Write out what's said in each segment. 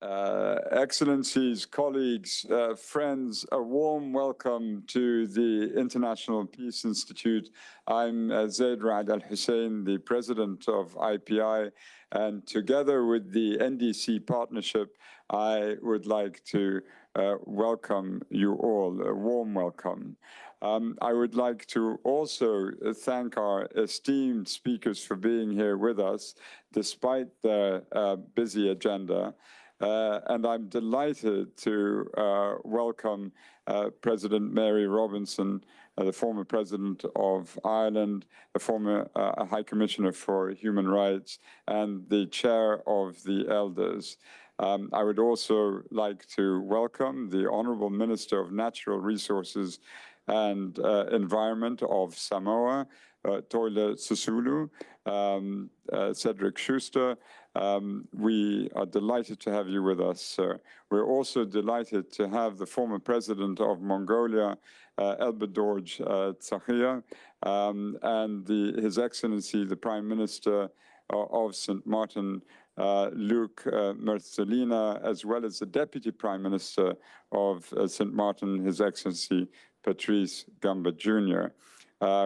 Excellencies, colleagues, friends, a warm welcome to the International Peace Institute. I'm Zeid Hussein, the president of IPI, and together with the NDC Partnership, I would like to welcome you all, a warm welcome. I would like to also thank our esteemed speakers for being here with us, despite their busy agenda. And I'm delighted to welcome President Mary Robinson, the former President of Ireland, the former High Commissioner for Human Rights, and the Chair of the Elders. I would also like to welcome the Honourable Minister of Natural Resources and Environment of Samoa, Toile Sisulu, Cedric Schuster. We are delighted to have you with us, sir. We're also delighted to have the former president of Mongolia, Elbedorj Tsakhiya, and His Excellency, the Prime Minister of St. Martin, Luke Merzelina, as well as the Deputy Prime Minister of St. Martin, His Excellency Patrice Gamba Jr.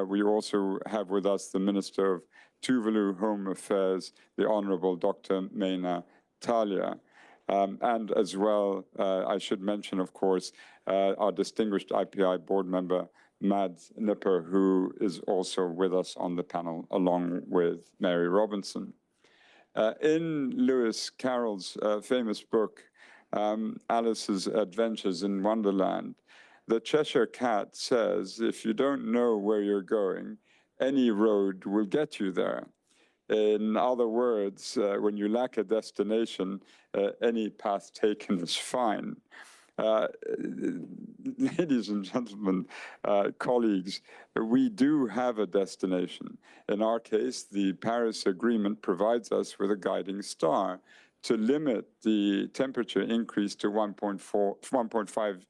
We also have with us the Minister of Tuvalu Home Affairs, the Honorable Dr. Maina Talia. And as well, I should mention, of course, our distinguished IPI board member, Mads Nipper, who is also with us on the panel, along with Mary Robinson. In Lewis Carroll's famous book, Alice's Adventures in Wonderland, the Cheshire Cat says, if you don't know where you're going, any road will get you there. In other words, when you lack a destination, any path taken is fine. Ladies and gentlemen, colleagues, we do have a destination. In our case, the Paris Agreement provides us with a guiding star to limit the temperature increase to 1.5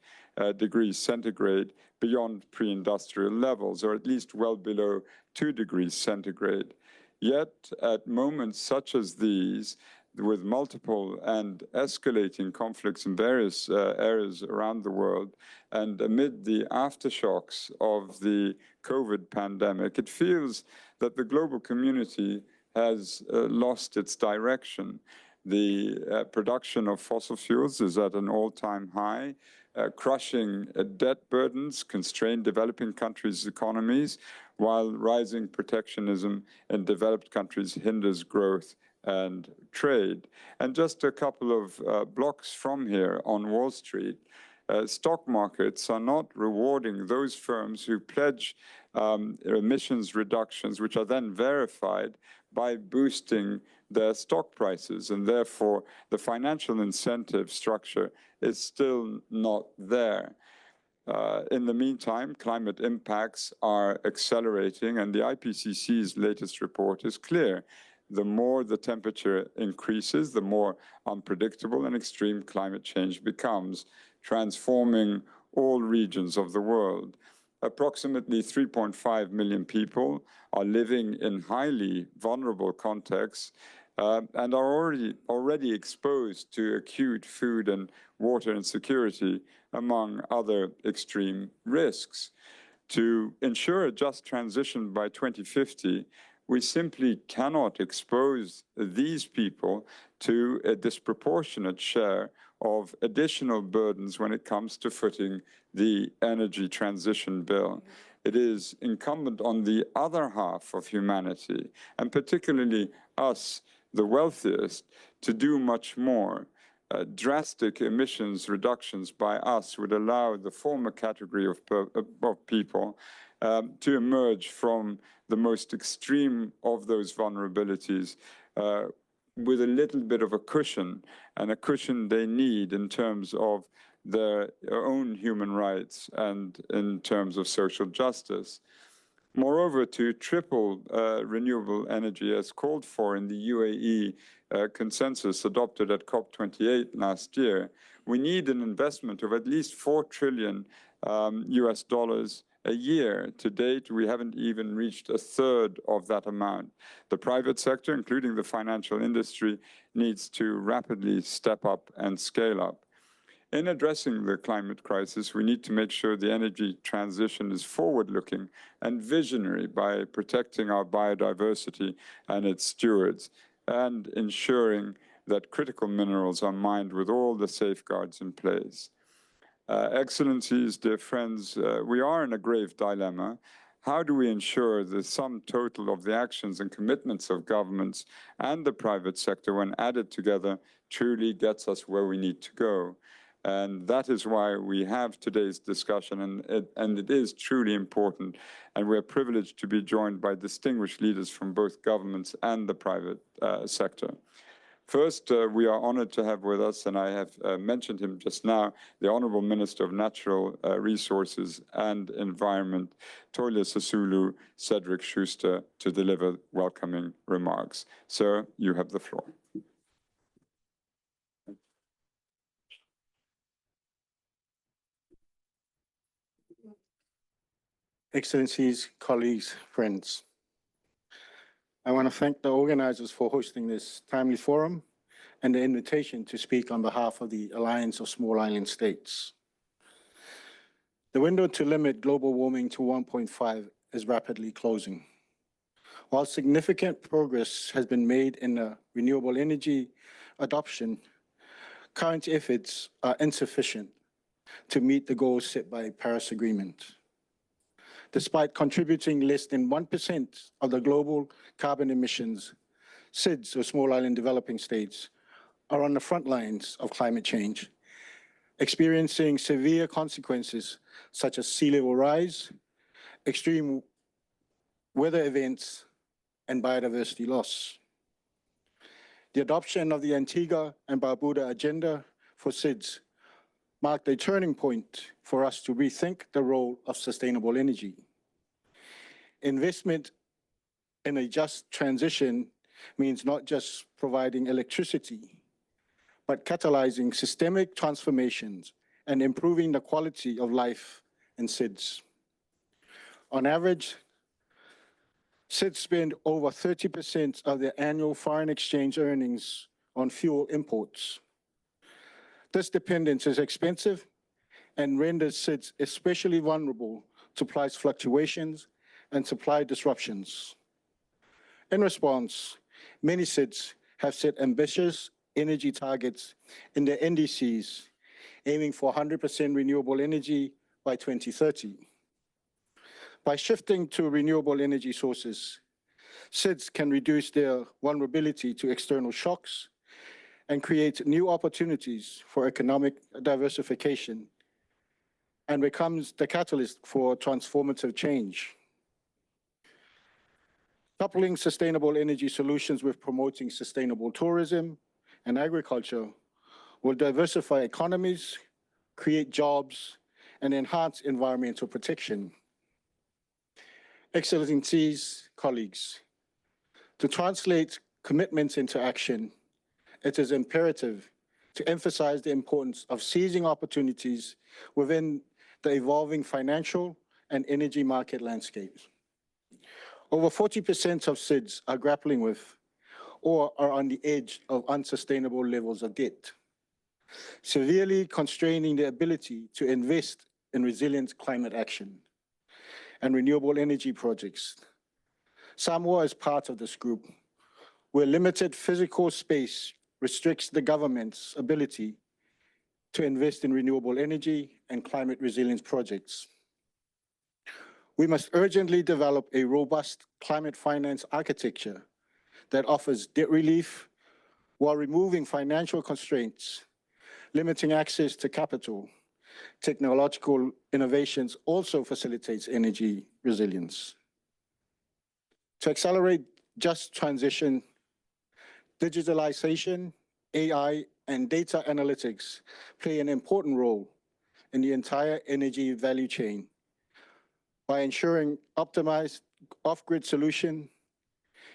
degrees centigrade beyond pre-industrial levels, or at least well below 2 degrees centigrade. Yet, at moments such as these, with multiple and escalating conflicts in various areas around the world, and amid the aftershocks of the COVID pandemic, it feels that the global community has lost its direction. The production of fossil fuels is at an all-time high. Crushing debt burdens constrain developing countries' economies, while rising protectionism in developed countries hinders growth and trade. And just a couple of blocks from here on Wall Street, stock markets are not rewarding those firms who pledge emissions reductions, which are then verified by boosting their stock prices, and therefore the financial incentive structure is still not there. In the meantime, climate impacts are accelerating, and the IPCC's latest report is clear. The more the temperature increases, the more unpredictable and extreme climate change becomes, transforming all regions of the world. Approximately 3.5 million people are living in highly vulnerable contexts and are already exposed to acute food and water insecurity, among other extreme risks. To ensure a just transition by 2050, we simply cannot expose these people to a disproportionate share of additional burdens when it comes to footing the energy transition bill. It is incumbent on the other half of humanity, and particularly us, the wealthiest, to do much more. Drastic emissions reductions by us would allow the former category of people to emerge from the most extreme of those vulnerabilities with a little bit of a cushion, and a cushion they need in terms of their own human rights and in terms of social justice. Moreover, to triple renewable energy as called for in the UAE consensus adopted at COP28 last year, we need an investment of at least $4 trillion US dollars a year. To date, we haven't even reached a third of that amount. The private sector, including the financial industry, needs to rapidly step up and scale up. In addressing the climate crisis, we need to make sure the energy transition is forward-looking and visionary by protecting our biodiversity and its stewards, and ensuring that critical minerals are mined with all the safeguards in place. Excellencies, dear friends, we are in a grave dilemma. How do we ensure the sum total of the actions and commitments of governments and the private sector, when added together, truly gets us where we need to go? And that is why we have today's discussion, and it is truly important. And we're privileged to be joined by distinguished leaders from both governments and the private sector. First, we are honored to have with us, and I have mentioned him just now, the Honorable Minister of Natural Resources and Environment, Tolia Sisulu Cedric Schuster, to deliver welcoming remarks. Sir, you have the floor. Excellencies, colleagues, friends. I want to thank the organizers for hosting this timely forum and the invitation to speak on behalf of the Alliance of Small Island States. The window to limit global warming to 1.5 is rapidly closing. While significant progress has been made in the renewable energy adoption, current efforts are insufficient to meet the goals set by Paris Agreement. Despite contributing less than 1% of the global carbon emissions, SIDS, or Small Island Developing States, are on the front lines of climate change, experiencing severe consequences such as sea level rise, extreme weather events, and biodiversity loss. The adoption of the Antigua and Barbuda Agenda for SIDS marked a turning point for us to rethink the role of sustainable energy. Investment in a just transition means not just providing electricity, but catalyzing systemic transformations and improving the quality of life in SIDS. On average, SIDS spend over 30% of their annual foreign exchange earnings on fuel imports. This dependence is expensive and renders SIDS especially vulnerable to price fluctuations and supply disruptions. In response, many SIDS have set ambitious energy targets in their NDCs, aiming for 100% renewable energy by 2030. By shifting to renewable energy sources, SIDS can reduce their vulnerability to external shocks and create new opportunities for economic diversification, and becomes the catalyst for transformative change. Coupling sustainable energy solutions with promoting sustainable tourism and agriculture will diversify economies, create jobs, and enhance environmental protection. Excellencies, colleagues, to translate commitments into action, it is imperative to emphasize the importance of seizing opportunities within the evolving financial and energy market landscapes. Over 40% of SIDS are grappling with or are on the edge of unsustainable levels of debt, severely constraining their ability to invest in resilient climate action and renewable energy projects. Samoa is part of this group, where limited physical space restricts the government's ability to invest in renewable energy and climate resilience projects. We must urgently develop a robust climate finance architecture that offers debt relief while removing financial constraints, limiting access to capital. Technological innovations also facilitates energy resilience. To accelerate just transition, digitalization, AI, and data analytics play an important role in the entire energy value chain by ensuring optimized off-grid solution,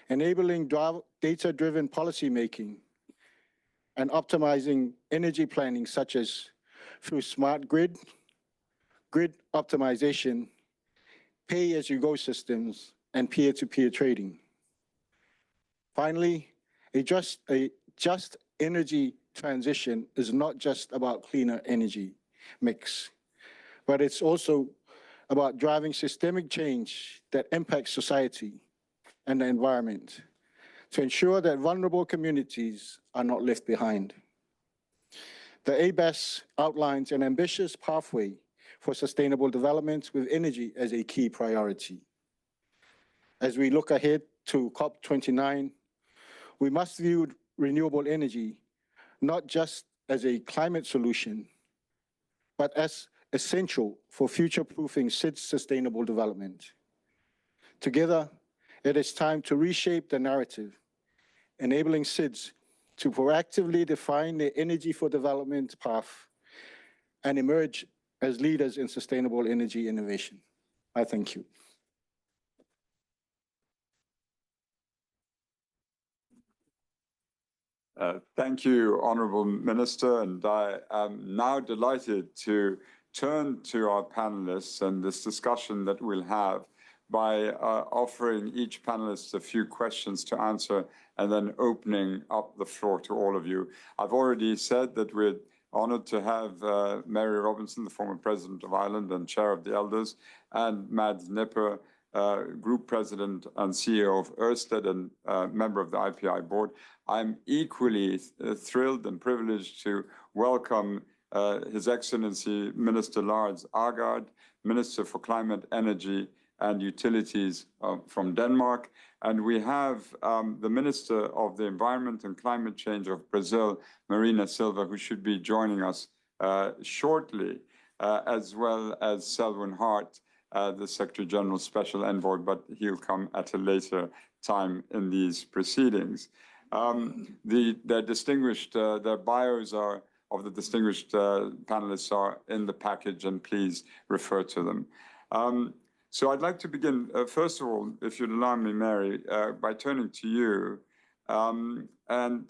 enabling data-driven policymaking, and optimizing energy planning such as through smart grid optimization, pay-as-you-go systems, and peer-to-peer trading. Finally, a just energy transition is not just about cleaner energy mix, but it's also about driving systemic change that impacts society and the environment to ensure that vulnerable communities are not left behind. The ABAS outlines an ambitious pathway for sustainable development with energy as a key priority. As we look ahead to COP29, we must view renewable energy not just as a climate solution, but as essential for future-proofing SID's sustainable development. Together, it is time to reshape the narrative, enabling SIDs to proactively define their energy for development path and emerge as leaders in sustainable energy innovation. I thank you. Thank you, Honourable Minister, and I am now delighted to turn to our panelists and this discussion that we'll have by offering each panelist a few questions to answer and then opening up the floor to all of you. I've already said that we're honoured to have Mary Robinson, the former President of Ireland and Chair of the Elders, and Mads Nipper, Group President and CEO of Ørsted and member of the IPI board. I'm equally thrilled and privileged to welcome His Excellency Minister Lars Agard, Minister for Climate, Energy and Utilities from Denmark. And we have the Minister of the Environment and Climate Change of Brazil, Marina Silva, who should be joining us shortly, as well as Selwyn Hart, the Secretary General Special Envoy, but he'll come at a later time in these proceedings. Their bios of the distinguished panelists are in the package, and please refer to them. So I'd like to begin, first of all, if you'd allow me, Mary, by turning to you. And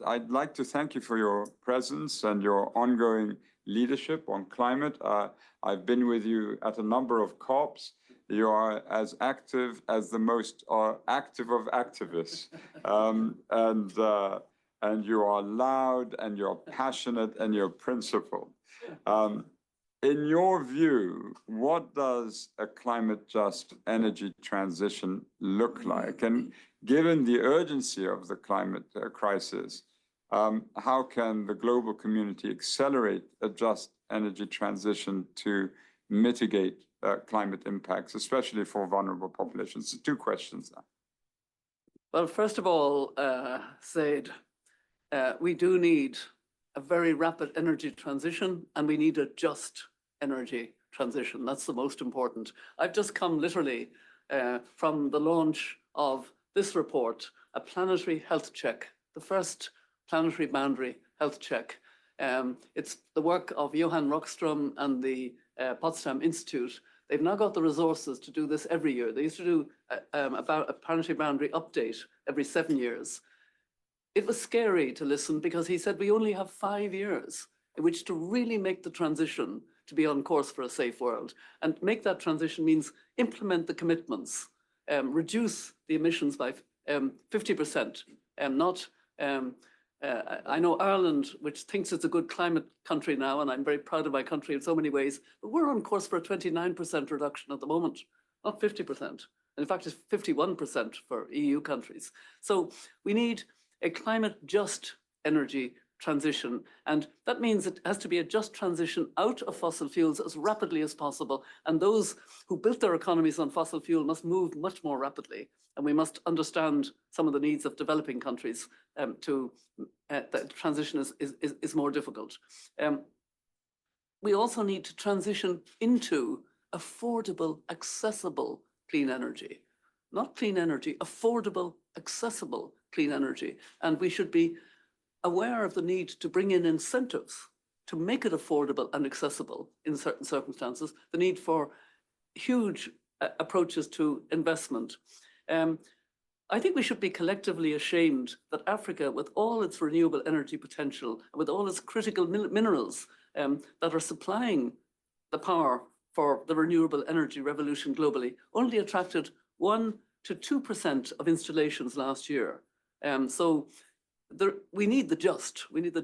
I'd like to thank you for your presence and your ongoing leadership on climate. I've been with you at a number of COPs. You are as active as the most active of activists. And you are loud, and you're passionate, and you're principled. In your view, what does a climate-just energy transition look like? And given the urgency of the climate crisis, how can the global community accelerate a just energy transition to mitigate climate impacts, especially for vulnerable populations? So 2 questions now. Well, first of all, Zeid, we do need a very rapid energy transition, and we need a just energy transition. That's the most important. I've just come literally from the launch of this report, a planetary health check, the first planetary boundary health check. It's the work of Johan Rockström and the Potsdam Institute. They've now got the resources to do this every year. They used to do about a planetary boundary update every 7 years. It was scary to listen because he said we only have 5 years in which to really make the transition to be on course for a safe world. And make that transition means implement the commitments, reduce the emissions by 50%, I know Ireland, which thinks it's a good climate country now, and I'm very proud of my country in so many ways, but we're on course for a 29% reduction at the moment, not 50%. And in fact, it's 51% for EU countries. So we need a climate-just energy transition, and that means it has to be a just transition out of fossil fuels as rapidly as possible, and those who built their economies on fossil fuel must move much more rapidly, and we must understand some of the needs of developing countries that transition is more difficult. We also need to transition into affordable, accessible clean energy. Not clean energy, affordable, accessible clean energy. And we should be aware of the need to bring in incentives to make it affordable and accessible in certain circumstances, the need for huge approaches to investment. I think we should be collectively ashamed that Africa, with all its renewable energy potential, with all its critical minerals that are supplying the power for the renewable energy revolution globally only attracted 1 to 2% of installations last year. So we need the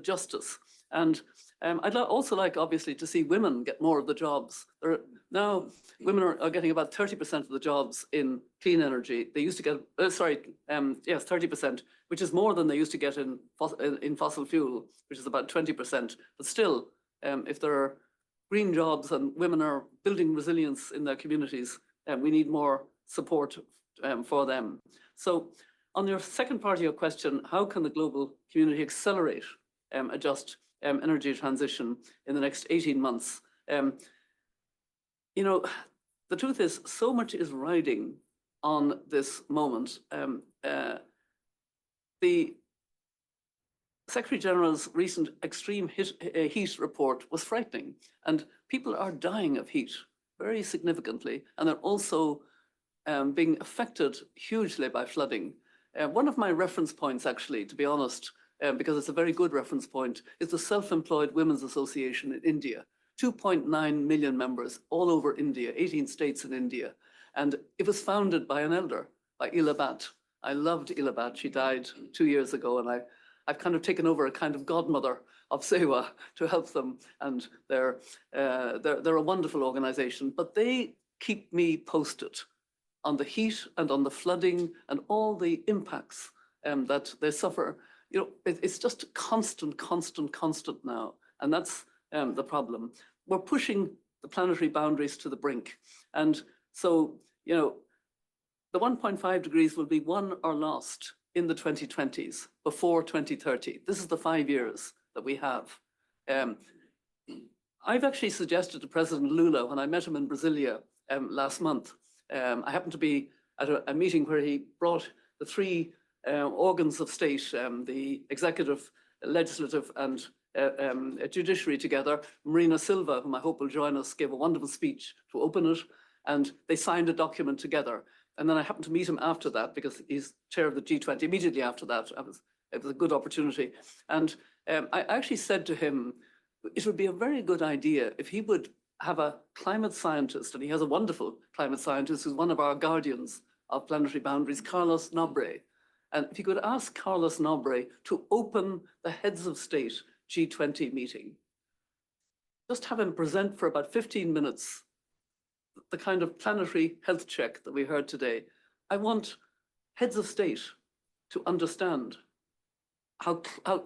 justice. And I'd also like, obviously, to see women get more of the jobs. Now, women are getting about 30% of the jobs in clean energy. They used to get, 30%, which is more than they used to get in fossil fuel, which is about 20%. But still, if there are green jobs and women are building resilience in their communities, we need more support for them. So on your second part of your question, how can the global community accelerate a just energy transition in the next 18 months? You know, the truth is, so much is riding on this moment. The Secretary General's recent extreme heat report was frightening, and people are dying of heat very significantly, and they're also being affected hugely by flooding. One of my reference points, actually, to be honest, because it's a very good reference point, is the Self-Employed Women's Association in India. 2.9 million members all over India, 18 states in India. And it was founded by an elder, by Ila Bhatt. I loved Ila Bhatt. She died 2 years ago, and I've kind of taken over a kind of godmother of Sewa to help them. And they're a wonderful organization, but they keep me posted on the heat and on the flooding and all the impacts that they suffer. You know, it's just constant now. And that's the problem. We're pushing the planetary boundaries to the brink. And so, you know, the 1.5 degrees will be won or lost in the 2020s, before 2030. This is the 5 years that we have. I've actually suggested to President Lula, when I met him in Brasilia last month, I happened to be at a meeting where he brought the three organs of state, the executive, legislative, and judiciary together. Marina Silva, whom I hope will join us, gave a wonderful speech to open it, and they signed a document together. And then I happened to meet him after that, because he's chair of the G20. Immediately after that, it was a good opportunity. And I actually said to him, it would be a very good idea if he would have a climate scientist, and he has a wonderful climate scientist who's one of our guardians of planetary boundaries, Carlos Nobre. And if you could ask Carlos Nobre to open the heads of state G20 meeting, just have him present for about 15 minutes the kind of planetary health check that we heard today. I want heads of state to understand how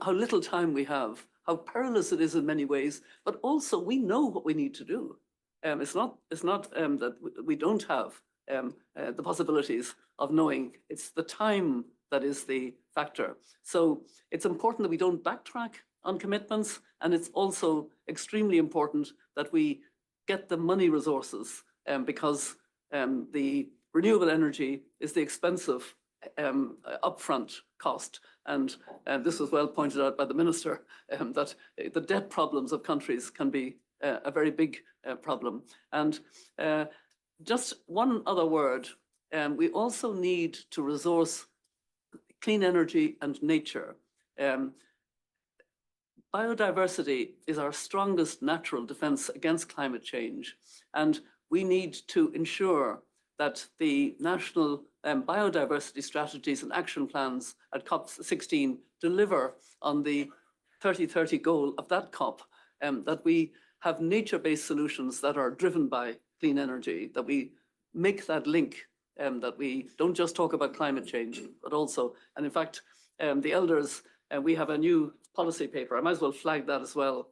little time we have, how perilous it is in many ways, but also we know what we need to do. It's not that we don't have the possibilities of knowing. It's the time that is the factor. So it's important that we don't backtrack on commitments, and it's also extremely important that we get the money resources, because the renewable energy is the expensive upfront cost. And this was well pointed out by the minister, that the debt problems of countries can be a very big problem. And just one other word, we also need to resource clean energy and nature. Biodiversity is our strongest natural defense against climate change. And we need to ensure that the national biodiversity strategies and action plans at COP16 deliver on the 2030 goal of that COP, that we have nature-based solutions that are driven by clean energy, that we make that link, that we don't just talk about climate change, but also, and in fact, the elders, we have a new policy paper. I might as well flag that as well,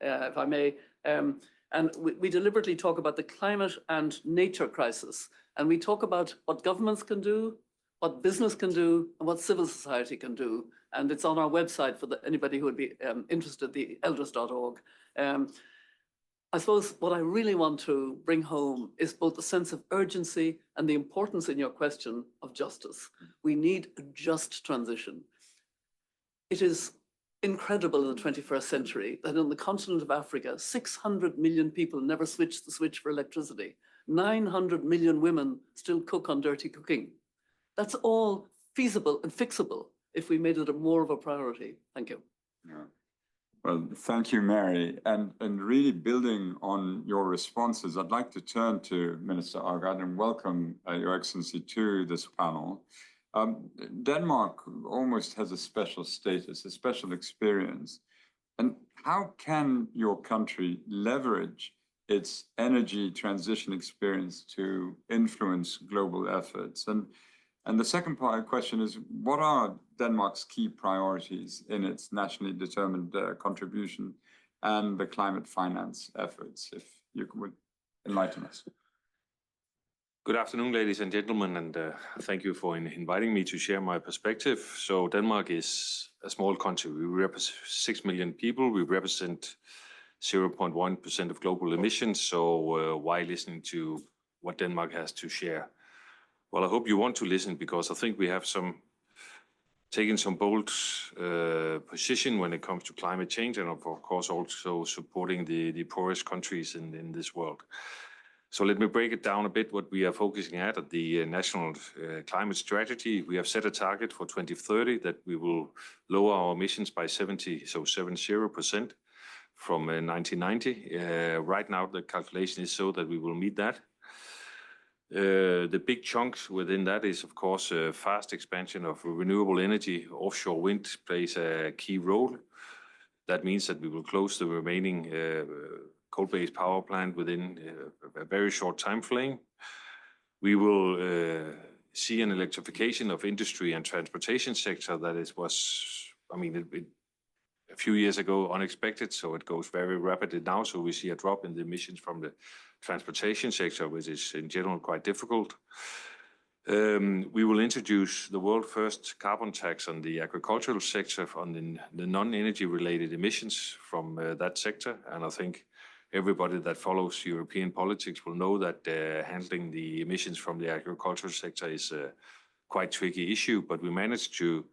if I may. And we deliberately talk about the climate and nature crisis. And we talk about what governments can do, what business can do, and what civil society can do. And it's on our website for anybody who would be interested, the elders.org. I suppose what I really want to bring home is both the sense of urgency and the importance in your question of justice. We need a just transition. It is incredible in the 21st century that on the continent of Africa, 600 million people never switched the switch for electricity. 900 million women still cook on dirty cooking. That's all feasible and fixable if we made it more of a priority. Thank you. Yeah. Well, thank you, Mary. And really building on your responses, I'd like to turn to Minister Aagaard and welcome Your Excellency to this panel. Denmark almost has a special status, a special experience. And how can your country leverage its energy transition experience to influence global efforts? And the second part of the question is, what are Denmark's key priorities in its nationally determined contribution and the climate finance efforts, if you would enlighten us? Good afternoon, ladies and gentlemen, and thank you for inviting me to share my perspective. So Denmark is a small country. We represent 6 million people. We represent 0.1% of global emissions. So why listening to what Denmark has to share? Well, I hope you want to listen, because I think we have taken some bold position when it comes to climate change, and of course also supporting the poorest countries in this world. So let me break it down a bit what we are focusing at the National Climate Strategy. We have set a target for 2030 that we will lower our emissions by 70% from 1990. Right now the calculation is so that we will meet that. The big chunks within that is, of course, a fast expansion of renewable energy. Offshore wind plays a key role. That means that we will close the remaining coal-based power plant within a very short time frame. We will see an electrification of industry and transportation sector that a few years ago unexpected, so it goes very rapidly now. So we see a drop in the emissions from the transportation sector, which is in general quite difficult. We will introduce the world first carbon tax on the agricultural sector on the non-energy related emissions from that sector. And I think everybody that follows European politics will know that handling the emissions from the agricultural sector is a quite tricky issue, but we managed to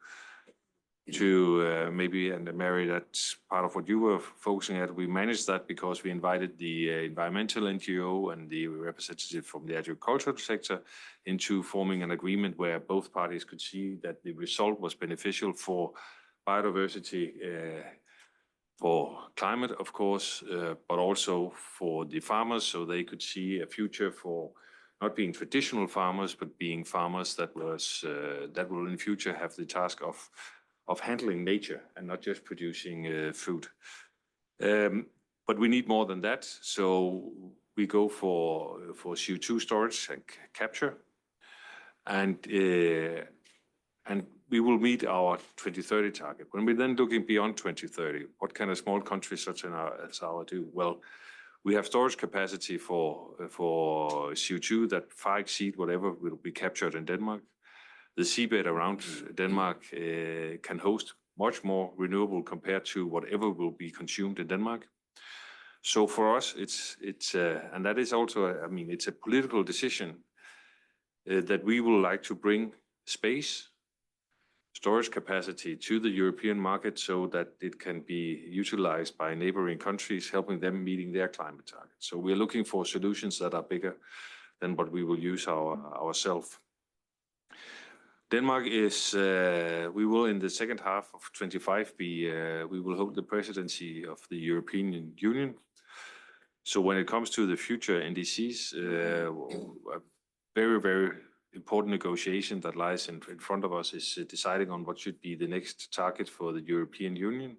maybe, and Mary, that's part of what you were focusing at. We managed that because we invited the environmental NGO and the representative from the agricultural sector into forming an agreement where both parties could see that the result was beneficial for biodiversity, for climate, of course, but also for the farmers, so they could see a future for not being traditional farmers, but being farmers that will in future have the task of handling nature and not just producing food. But we need more than that. So we go for CO2 storage and capture, and we will meet our 2030 target. When we're then looking beyond 2030, what can a small country such as ours do? Well, we have storage capacity for CO2 that far exceed whatever will be captured in Denmark. The seabed around Denmark can host much more renewable compared to whatever will be consumed in Denmark. So for us, and that is also, it's a political decision that we would like to bring storage capacity to the European market so that it can be utilized by neighboring countries, helping them meeting their climate targets. So we're looking for solutions that are bigger than what we will use ourselves. Denmark is, we will in the second half of 25 we will hold the presidency of the European Union. So when it comes to the future NDCs, a very, very important negotiation that lies in front of us is deciding on what should be the next target for the European Union.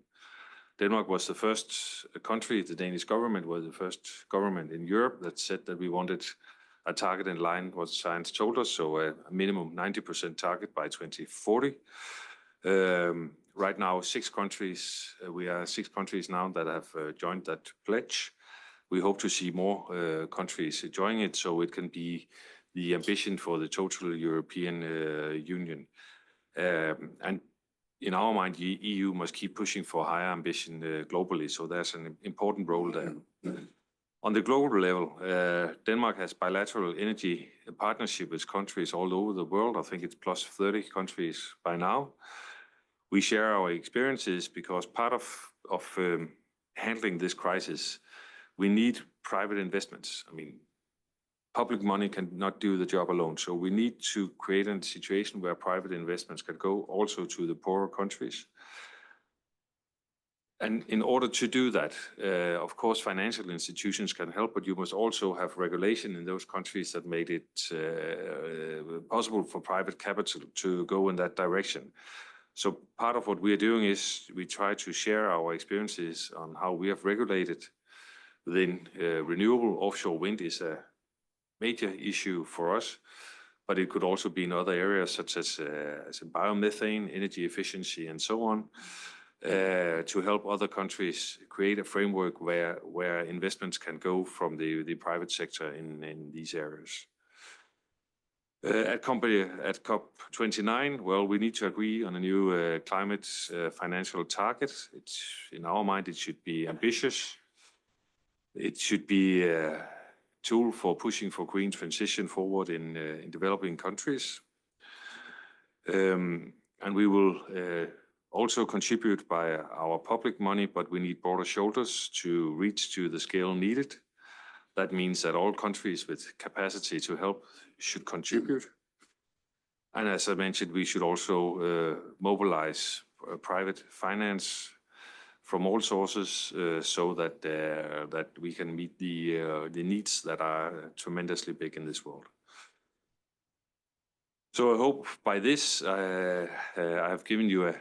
Denmark was the first country, the Danish government was the first government in Europe that said that we wanted a target in line with what science told us, so a minimum 90% target by 2040. Right now, we are 6 countries now that have joined that pledge. We hope to see more countries joining it, so it can be the ambition for the total European Union. And in our mind, the EU must keep pushing for higher ambition globally, so there's an important role there. On the global level, Denmark has bilateral energy partnership with countries all over the world. I think it's plus 30 countries by now. We share our experiences because part of handling this crisis, we need private investments. Public money cannot do the job alone. So we need to create a situation where private investments can go also to the poorer countries. And in order to do that, of course, financial institutions can help, but you must also have regulation in those countries that made it possible for private capital to go in that direction. So part of what we are doing is we try to share our experiences on how we have regulated within renewable. Offshore wind is a major issue for us, but it could also be in other areas such as biomethane, energy efficiency, and so on, to help other countries create a framework where investments can go from the private sector in these areas. At COP29, well, we need to agree on a new climate financial target. In our mind, it should be ambitious. It should be a tool for pushing for green transition forward in developing countries. And we will also contribute by our public money, but we need broader shoulders to reach to the scale needed. That means that all countries with capacity to help should contribute. And as I mentioned, we should also mobilize private finance from all sources so that we can meet the needs that are tremendously big in this world. So I hope by this I have given you a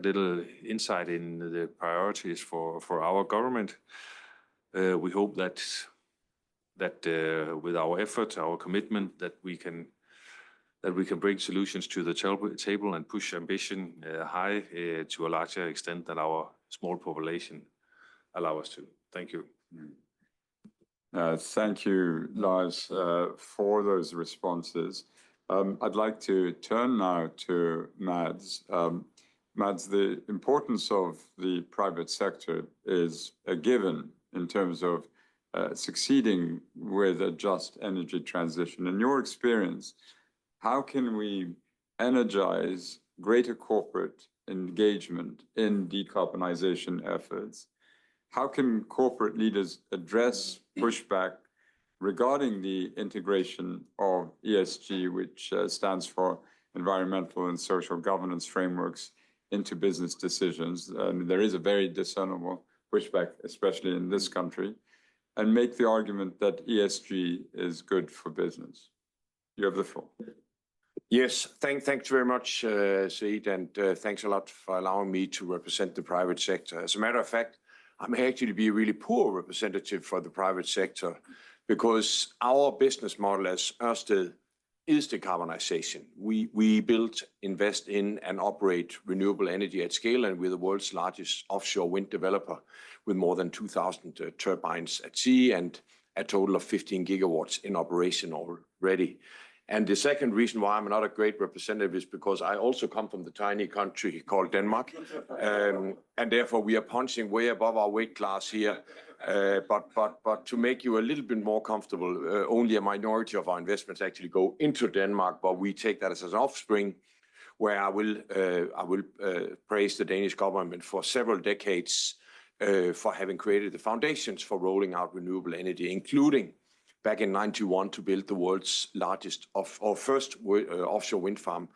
little insight in the priorities for our government. We hope that with our effort, our commitment, that we can bring solutions to the table and push ambition high to a larger extent than our small population allow us to. Thank you. Thank you, Lars, for those responses. I'd like to turn now to Mads. Mads, the importance of the private sector is a given in terms of succeeding with a just energy transition. In your experience, how can we energize greater corporate engagement in decarbonization efforts? How can corporate leaders address pushback regarding the integration of ESG, which stands for environmental and social governance frameworks, into business decisions? There is a very discernible pushback, especially in this country, and make the argument that ESG is good for business. You have the floor. Yes, thanks very much, Zeid, and thanks a lot for allowing me to represent the private sector. As a matter of fact, I may actually be a really poor representative for the private sector because our business model as Ørsted is decarbonization. We build, invest in, and operate renewable energy at scale, and we're the world's largest offshore wind developer with more than 2,000 turbines at sea and a total of 15 gigawatts in operation already. And the second reason why I'm not a great representative is because I also come from the tiny country called Denmark, and therefore we are punching way above our weight class here. But to make you a little bit more comfortable, only a minority of our investments actually go into Denmark, but we take that as an offspring, where I will praise the Danish government for several decades for having created the foundations for rolling out renewable energy, including back in 1991 to build the world's largest first offshore wind farm,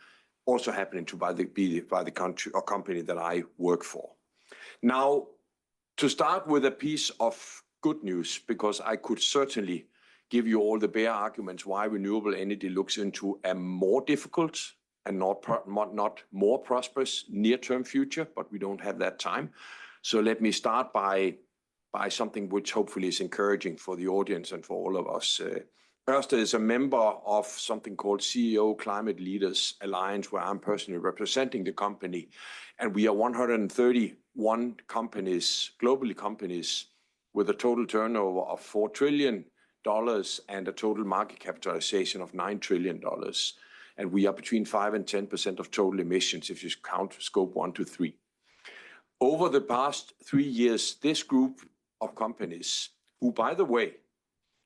also happening to be by the country or company that I work for. Now, to start with a piece of good news, because I could certainly give you all the bare arguments why renewable energy looks into a more difficult and not more prosperous near-term future, but we don't have that time. So let me start by something which hopefully is encouraging for the audience and for all of us. Ørsted is a member of something called CEO Climate Leaders Alliance, where I'm personally representing the company. And we are 131 companies, globally companies, with a total turnover of $4 trillion and a total market capitalization of $9 trillion. And we are between 5 and 10% of total emissions if you count scope 1 to 3. Over the past 3 years, this group of companies, who, by the way,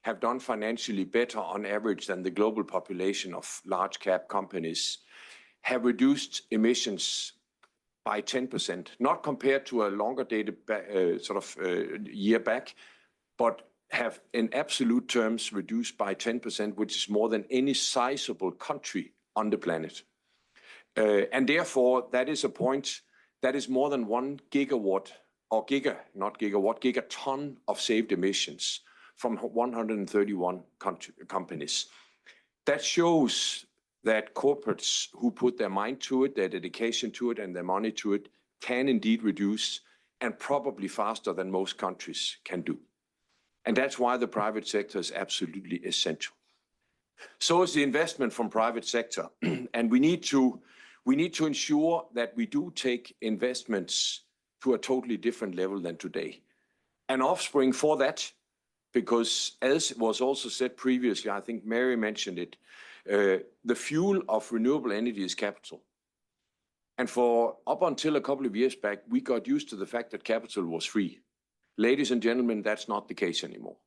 have done financially better on average than the global population of large cap companies, have reduced emissions by 10%, not compared to a longer dated year back, but have in absolute terms reduced by 10%, which is more than any sizable country on the planet. And therefore, that is a point that is more than 1 gigawatt or gigaton of saved emissions from 131 companies. That shows that corporates who put their mind to it, their dedication to it, and their money to it can indeed reduce, and probably faster than most countries can do. And that's why the private sector is absolutely essential. So is the investment from private sector. And we need to ensure that we do take investments to a totally different level than today. An offspring for that, because as was also said previously, I think Mary mentioned it, the fuel of renewable energy is capital. And for up until a couple of years back, we got used to the fact that capital was free. Ladies and gentlemen, that's not the case anymore.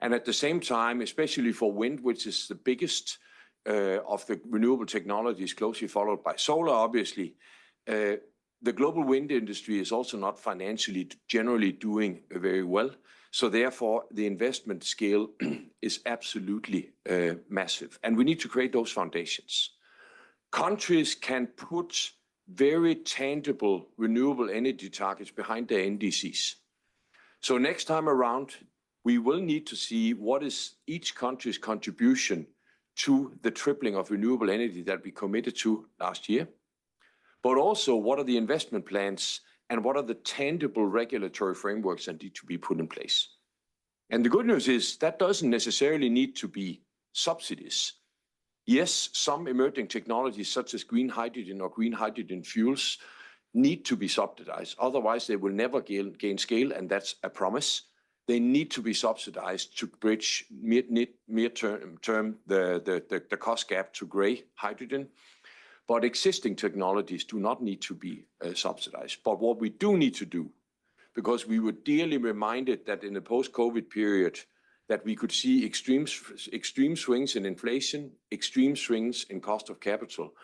And at the same time, especially for wind, which is the biggest of the renewable technologies, closely followed by solar, obviously, the global wind industry is also not financially generally doing very well. So therefore, the investment scale is absolutely massive. And we need to create those foundations. Countries can put very tangible renewable energy targets behind their NDCs. So next time around, we will need to see what is each country's contribution to the tripling of renewable energy that we committed to last year, but also what are the investment plans and what are the tangible regulatory frameworks that need to be put in place. And the good news is that doesn't necessarily need to be subsidies. Yes, some emerging technologies such as green hydrogen or green hydrogen fuels need to be subsidized. Otherwise, they will never gain scale, and that's a promise. They need to be subsidized to bridge near-term the cost gap to gray hydrogen. But existing technologies do not need to be subsidized. But what we do need to do, because we were dearly reminded that in the post-COVID period, that we could see extreme swings in inflation, extreme swings in cost of capital.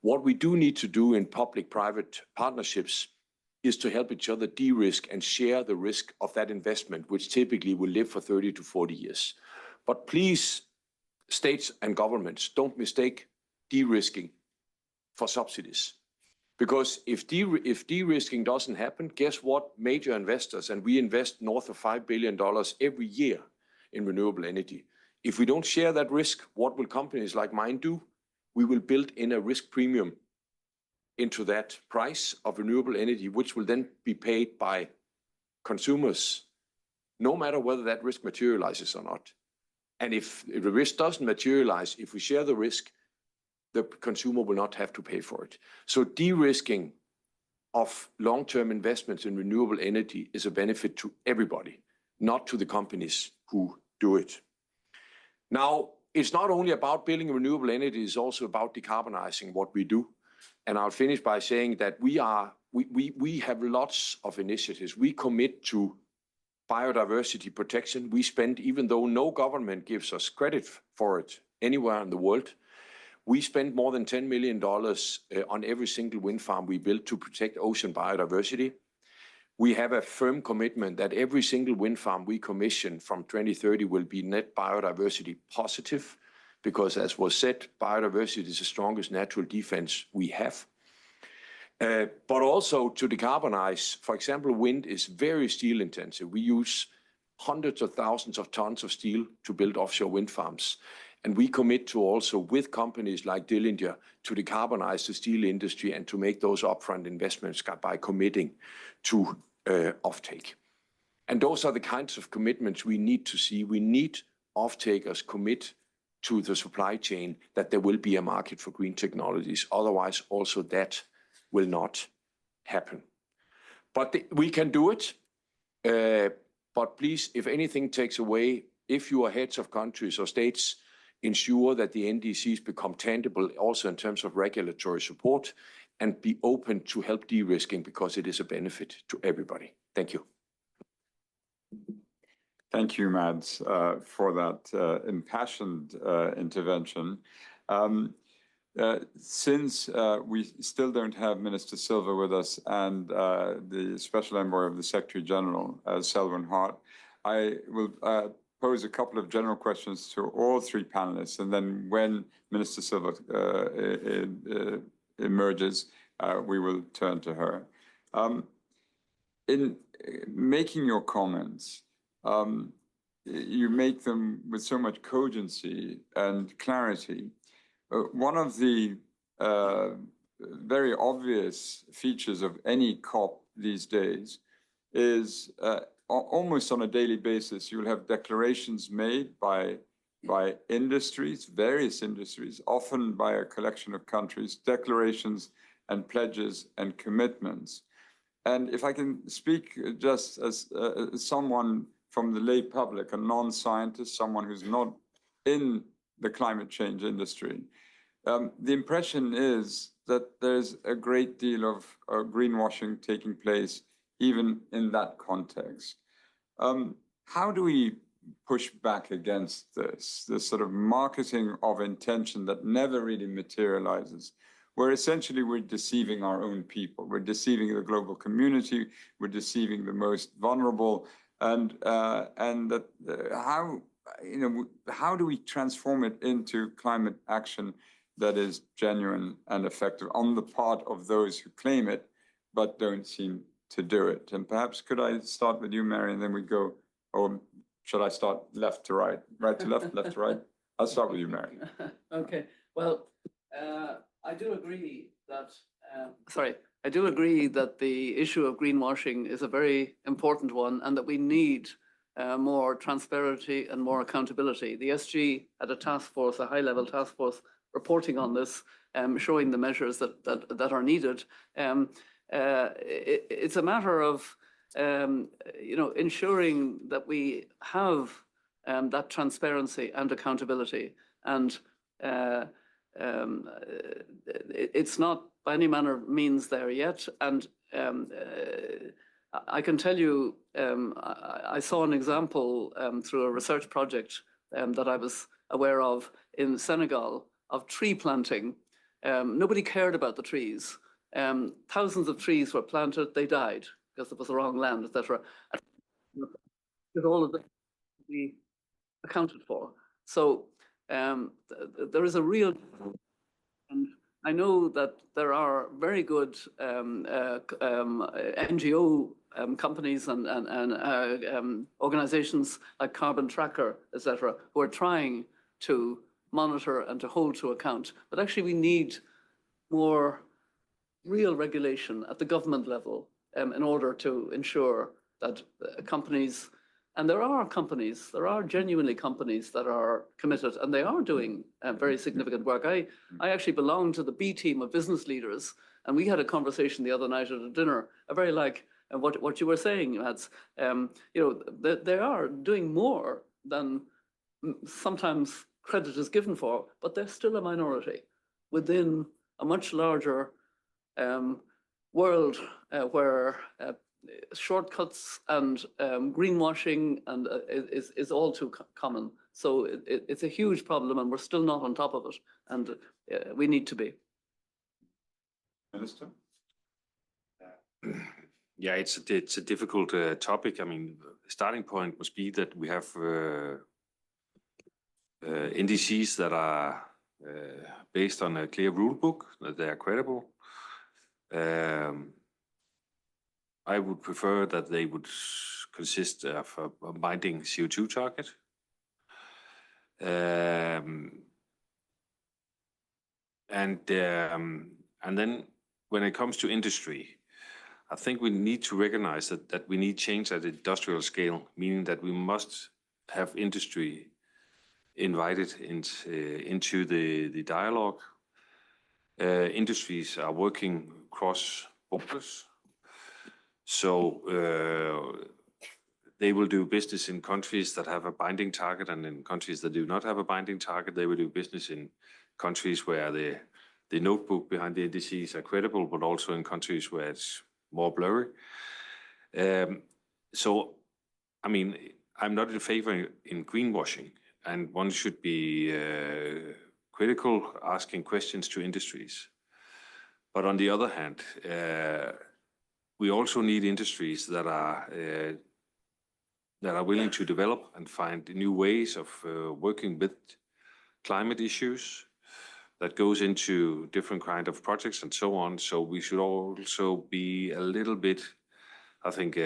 What we do need to do in public-private partnerships is to help each other de-risk and share the risk of that investment, which typically will live for 30 to 40 years. But please, states and governments, don't mistake de-risking for subsidies. Because if de-risking doesn't happen, guess what? Major investors, and we invest north of $5 billion every year in renewable energy. If we don't share that risk, what will companies like mine do? We will build in a risk premium into that price of renewable energy, which will then be paid by consumers, no matter whether that risk materializes or not. And if the risk doesn't materialize, if we share the risk, the consumer will not have to pay for it. So de-risking of long-term investments in renewable energy is a benefit to everybody, not to the companies who do it. Now, it's not only about building renewable energy, it's also about decarbonizing what we do. And I'll finish by saying that we have lots of initiatives. We commit to biodiversity protection. We spend, even though no government gives us credit for it anywhere in the world, we spend more than $10 million on every single wind farm we build to protect ocean biodiversity. We have a firm commitment that every single wind farm we commission from 2030 will be net biodiversity positive, because as was said, biodiversity is the strongest natural defense we have. But also to decarbonize, for example, wind is very steel intensive. We use hundreds of thousands of tons of steel to build offshore wind farms. And we commit to also, with companies like Dillinger, to decarbonize the steel industry and to make those upfront investments by committing to offtake. And those are the kinds of commitments we need to see. We need off-takers commit to the supply chain that there will be a market for green technologies. Otherwise, also that will not happen. But we can do it. But please, if anything takes away, if you are heads of countries or states, ensure that the NDCs become tangible also in terms of regulatory support, and be open to help de-risking, because it is a benefit to everybody. Thank you. Thank you, Mads, for that impassioned intervention. Since we still don't have Minister Silva with us and the Special Envoy of the Secretary General, Selwyn Hart, I will pose a couple of general questions to all three panelists, and then when Minister Silva emerges, we will turn to her. in making your comments, you make them with so much cogency and clarity. One of the very obvious features of any COP these days is almost on a daily basis, you'll have declarations made by industries, various industries, often by a collection of countries, declarations and pledges and commitments. And if I can speak just as someone from the lay public, a non-scientist, someone who's not in the climate change industry, the impression is that there's a great deal of greenwashing taking place even in that context. How do we push back against this sort of marketing of intention that never really materializes, where essentially we're deceiving our own people, we're deceiving the global community, we're deceiving the most vulnerable, and that how do we transform it into climate action that is genuine and effective on the part of those who claim it but don't seem to do it? And perhaps could I start with you, Mary, and then we go, or should I start left to right, right to left, left to right? I'll start with you, Mary. Okay. Well, I do agree that, I do agree that the issue of greenwashing is a very important one and that we need more transparency and more accountability. The SG had a task force, a high-level task force, reporting on this, showing the measures that are needed. It's a matter of ensuring that we have that transparency and accountability, and it's not by any manner of means there yet. And I can tell you, I saw an example through a research project that I was aware of in Senegal of tree planting. Nobody cared about the trees. Thousands of trees were planted, they died because it was the wrong land, etc. All of them to be accounted for. So there is a real, and I know that there are very good NGO companies and organizations like Carbon Tracker, etc., who are trying to monitor and to hold to account. But actually we need more real regulation at the government level in order to ensure that companies, and there are genuinely companies that are committed and they are doing very significant work. I actually belong to the B team of business leaders, and we had a conversation the other night at a dinner, very like what you were saying, Mads. They are doing more than sometimes credit is given for, but they're still a minority within a much larger world where shortcuts and greenwashing and is all too common. So it's a huge problem, and we're still not on top of it, and we need to be. Minister? Yeah, it's a difficult topic. I mean, the starting point must be that we have NDCs that are based on a clear rule book, that they are credible. I would prefer that they would consist of a binding CO2 target. And then when it comes to industry, I think we need to recognize that we need change at industrial scale, meaning that we must have industry invited into the dialogue. Industries are working cross borders. So they will do business in countries that have a binding target, and in countries that do not have a binding target, they will do business in countries where the notebook behind the NDCs are credible, but also in countries where it's more blurry. So, I mean, I'm not in favor in greenwashing, and one should be critical, asking questions to industries. But on the other hand, we also need industries that are willing to develop and find new ways of working with climate issues. That goes into different kind of projects and so on. So we should also be a little bit, I think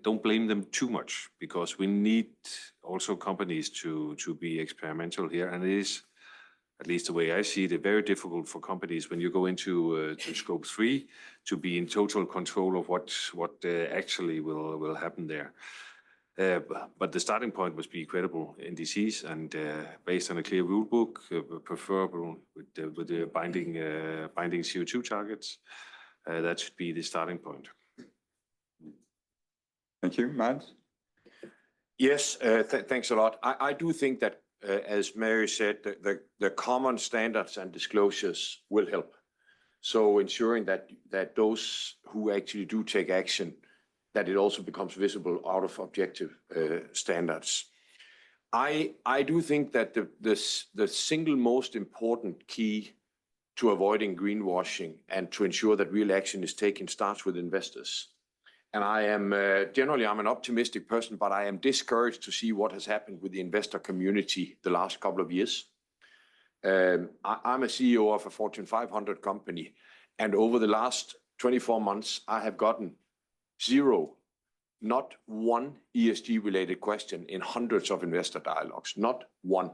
don't blame them too much, because we need also companies to be experimental here, and it is, at least the way I see it, very difficult for companies when you go into to scope 3 to be in total control of what actually will happen there. But the starting point must be credible NDCs and based on a clear rule book, preferable with the binding CO2 targets. That should be the starting point. Thank you, Mads. Yes, thanks a lot. I do think that, as Mary said, the common standards and disclosures will help. So ensuring that those who actually do take action, that it also becomes visible out of objective standards. I do think that the single most important key to avoiding greenwashing and to ensure that real action is taken starts with investors. And I am generally, I'm an optimistic person, but I am discouraged to see what has happened with the investor community the last couple of years. I'm a CEO of a Fortune 500 company, and over the last 24 months, I have gotten zero, not one ESG-related question in hundreds of investor dialogues, not one.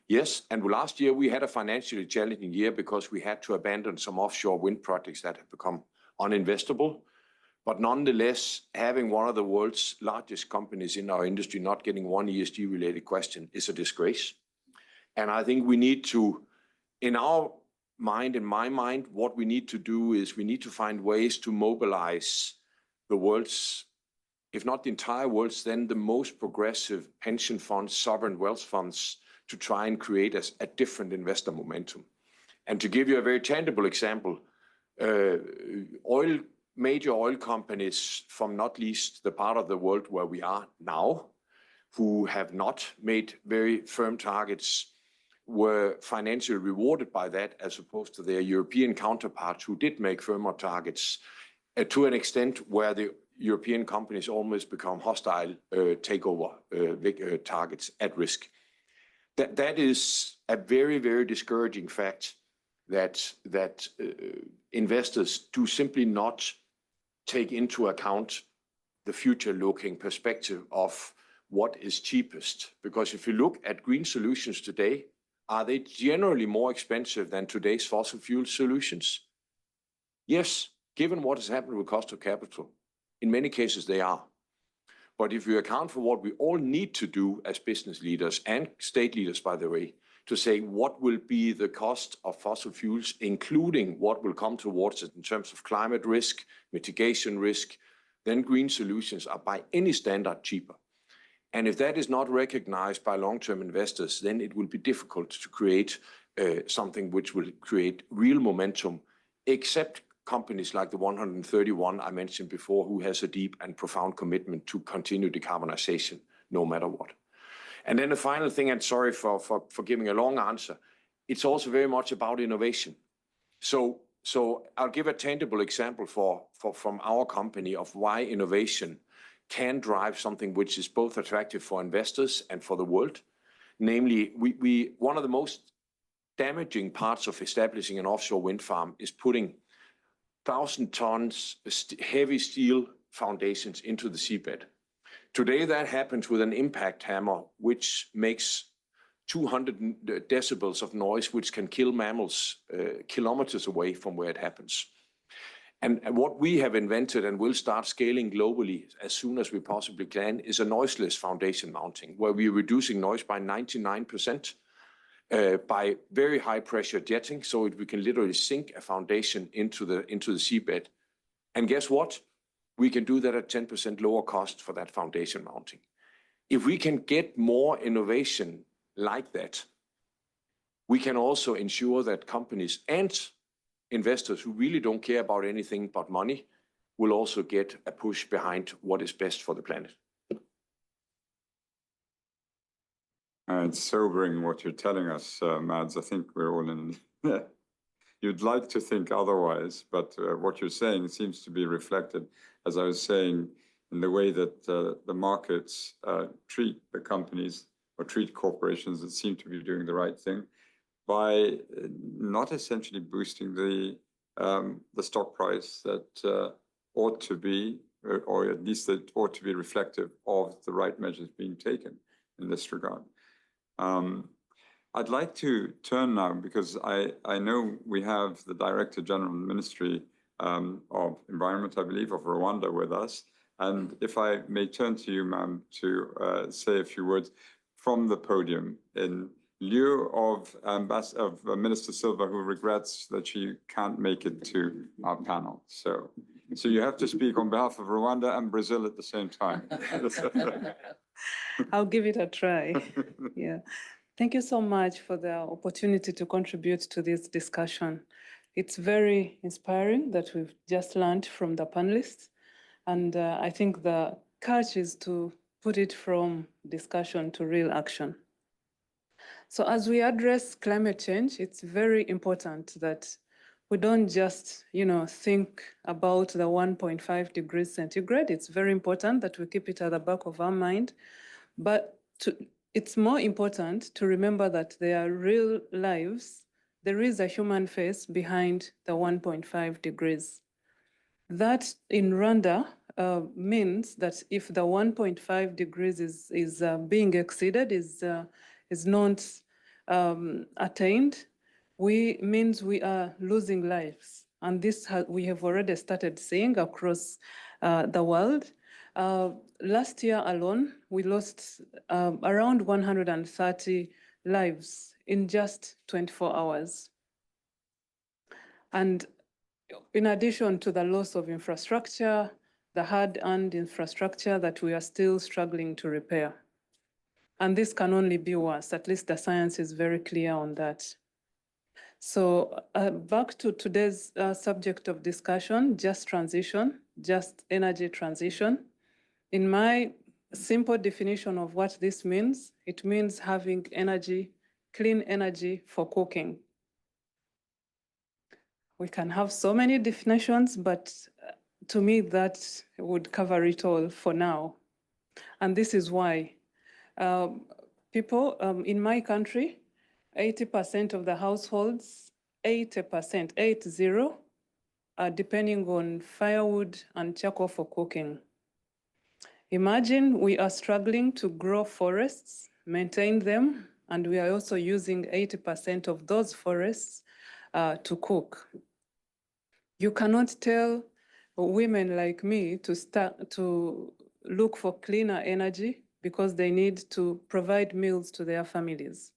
Yes, and last year we had a financially challenging year because we had to abandon some offshore wind projects that have become uninvestable. But nonetheless, having one of the world's largest companies in our industry not getting one ESG-related question is a disgrace. And I think we need to, in our mind, in my mind, what we need to do is we need to find ways to mobilize the world's, if not the entire world's, then the most progressive pension funds, sovereign wealth funds, to try and create a different investor momentum. And to give you a very tangible example, major oil companies from not least the part of the world where we are now, who have not made very firm targets, were financially rewarded by that, as opposed to their European counterparts who did make firmer targets, to an extent where the European companies almost become hostile takeover targets at risk. That is a very, very discouraging fact that investors do simply not take into account the future-looking perspective of what is cheapest. Because if you look at green solutions today, are they generally more expensive than today's fossil fuel solutions? Yes, given what has happened with cost of capital, in many cases they are. But if you account for what we all need to do as business leaders and state leaders, by the way, to say what will be the cost of fossil fuels, including what will come towards it in terms of climate risk, mitigation risk, then green solutions are by any standard cheaper. And if that is not recognized by long-term investors, then it will be difficult to create something which will create real momentum, except companies like the 131 I mentioned before, who has a deep and profound commitment to continue decarbonization no matter what. And then the final thing, and sorry for giving a long answer, it's also very much about innovation. So I'll give a tangible example from our company of why innovation can drive something which is both attractive for investors and for the world. Namely, one of the most damaging parts of establishing an offshore wind farm is putting 1,000 tons heavy steel foundations into the seabed. Today, that happens with an impact hammer, which makes 200 decibels of noise, which can kill mammals kilometers away from where it happens. And what we have invented and will start scaling globally as soon as we possibly can is a noiseless foundation mounting, where we're reducing noise by 99% by very high pressure jetting, so we can literally sink a foundation into the seabed. And guess what? We can do that at 10% lower cost for that foundation mounting. If we can get more innovation like that, we can also ensure that companies and investors who really don't care about anything but money will also get a push behind what is best for the planet. It's sobering what you're telling us, Mads. I think we're all in. You'd like to think otherwise, but what you're saying seems to be reflected, as I was saying, in the way that the markets treat the companies or treat corporations that seem to be doing the right thing by not essentially boosting the stock price that ought to be or at least it ought to be reflective of the right measures being taken in this regard. I'd like to turn now, because I know we have the Director General of the Ministry of Environment, I believe, of Rwanda with us. And if I may turn to you, ma'am, to say a few words from the podium in lieu of Minister Silva, who regrets that she can't make it to our panel. So you have to speak on behalf of Rwanda and Brazil at the same time. I'll give it a try. Yeah. Thank you so much for the opportunity to contribute to this discussion. It's very inspiring that we've just learned from the panelists. And I think the catch is to put it from discussion to real action. So as we address climate change, it's very important that we don't just, think about the 1.5 degrees centigrade. It's very important that we keep it at the back of our mind. But it's more important to remember that there are real lives. There is a human face behind the 1.5 degrees. That in Rwanda means that if the 1.5 degrees is being exceeded, is not attained, means we are losing lives. And this we have already started seeing across the world. Last year alone, we lost around 130 lives in just 24 hours. And in addition to the loss of infrastructure, the hard-earned infrastructure that we are still struggling to repair. And this can only be worse. At least the science is very clear on that. So back to today's subject of discussion, just transition, just energy transition. In my simple definition of what this means, it means having energy, clean energy for cooking. We can have so many definitions, but to me, that would cover it all for now. And this is why people in my country, 80% of the households, 80%, 80, are depending on firewood and charcoal for cooking. Imagine we are struggling to grow forests, maintain them, and we are also using 80% of those forests to cook. You cannot tell women like me to look for cleaner energy because they need to provide meals to their families.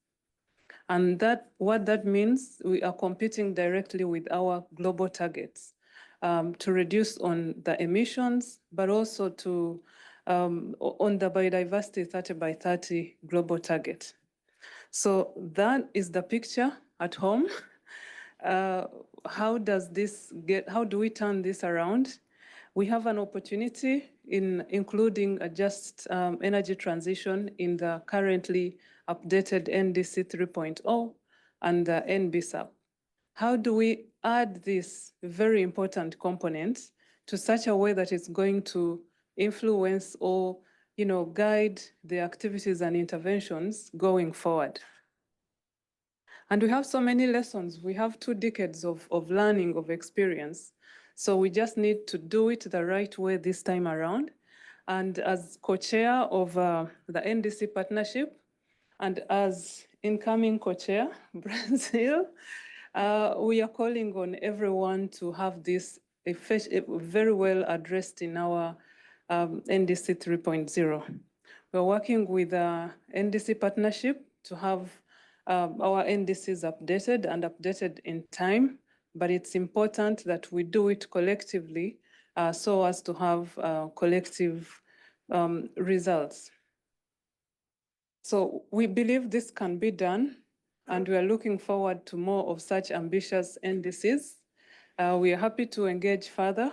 And what that means, we are competing directly with our global targets to reduce on the emissions, but also to on the biodiversity 30 by 30 global target. So that is the picture at home. How do we turn this around? We have an opportunity in including a just energy transition in the currently updated NDC 3.0 and the NBSAP. How do we add this very important component to such a way that it's going to influence or guide the activities and interventions going forward? And we have so many lessons. We have 2 decades of learning, of experience. So we just need to do it the right way this time around. And as co-chair of the NDC Partnership and as incoming co-chair, Brazil, we are calling on everyone to have this very well addressed in our NDC 3.0. We're working with the NDC Partnership to have our NDCs updated and updated in time, but it's important that we do it collectively so as to have collective results. So we believe this can be done, and we are looking forward to more of such ambitious NDCs. We are happy to engage further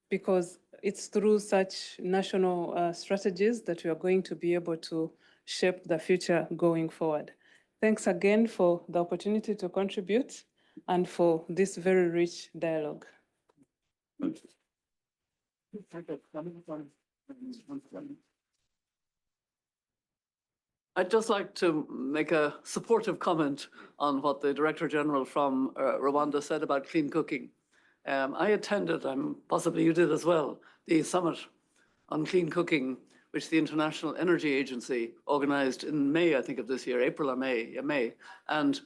because it's through such national strategies that we are going to be able to shape the future going forward. Thanks again for the opportunity to contribute and for this very rich dialogue. I'd just like to make a supportive comment on what the Director General from Rwanda said about clean cooking. I attended, possibly you did as well, the summit on clean cooking, which the International Energy Agency organized in May, I think, of this year, April or May, yeah, May. And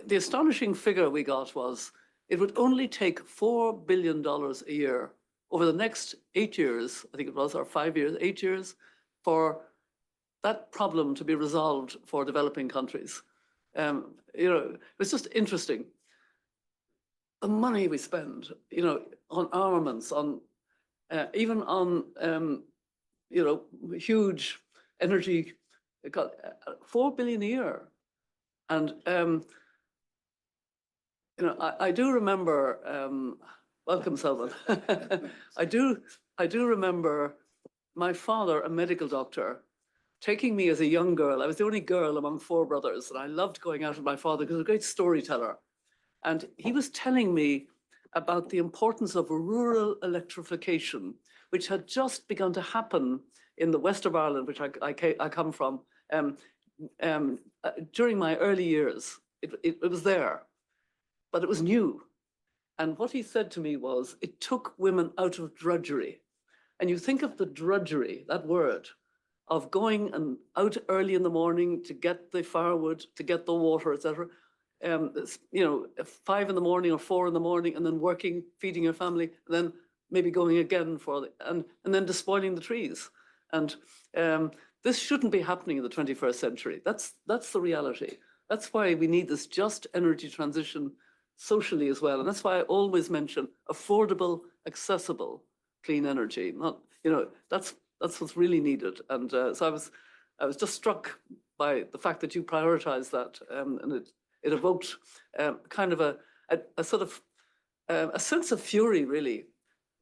the astonishing figure we got was it would only take $4 billion a year over the next 8 years, I think it was, or 5 years, 8 years, for that problem to be resolved for developing countries. It's just interesting. The money we spend, on armaments, on even on, huge energy, $4 billion a year. And, I do remember, welcome, Selwyn. I do remember my father, a medical doctor, taking me as a young girl. I was the only girl among 4 brothers, and I loved going out with my father because he was a great storyteller. And he was telling me about the importance of rural electrification, which had just begun to happen in the west of Ireland, which I come from, during my early years. It was there, but it was new. And what he said to me was, it took women out of drudgery. And you think of the drudgery, that word, of going and out early in the morning to get the firewood, to get the water, etc. 5 in the morning or 4 in the morning, and then working, feeding your family, and then maybe going again and then despoiling the trees. And this shouldn't be happening in the 21st century. That's the reality. That's why we need this just energy transition socially as well. And that's why I always mention affordable, accessible, clean energy. Not, that's what's really needed. And so I was just struck by the fact that you prioritize that, and it evoked kind of a sort of a sense of fury, really.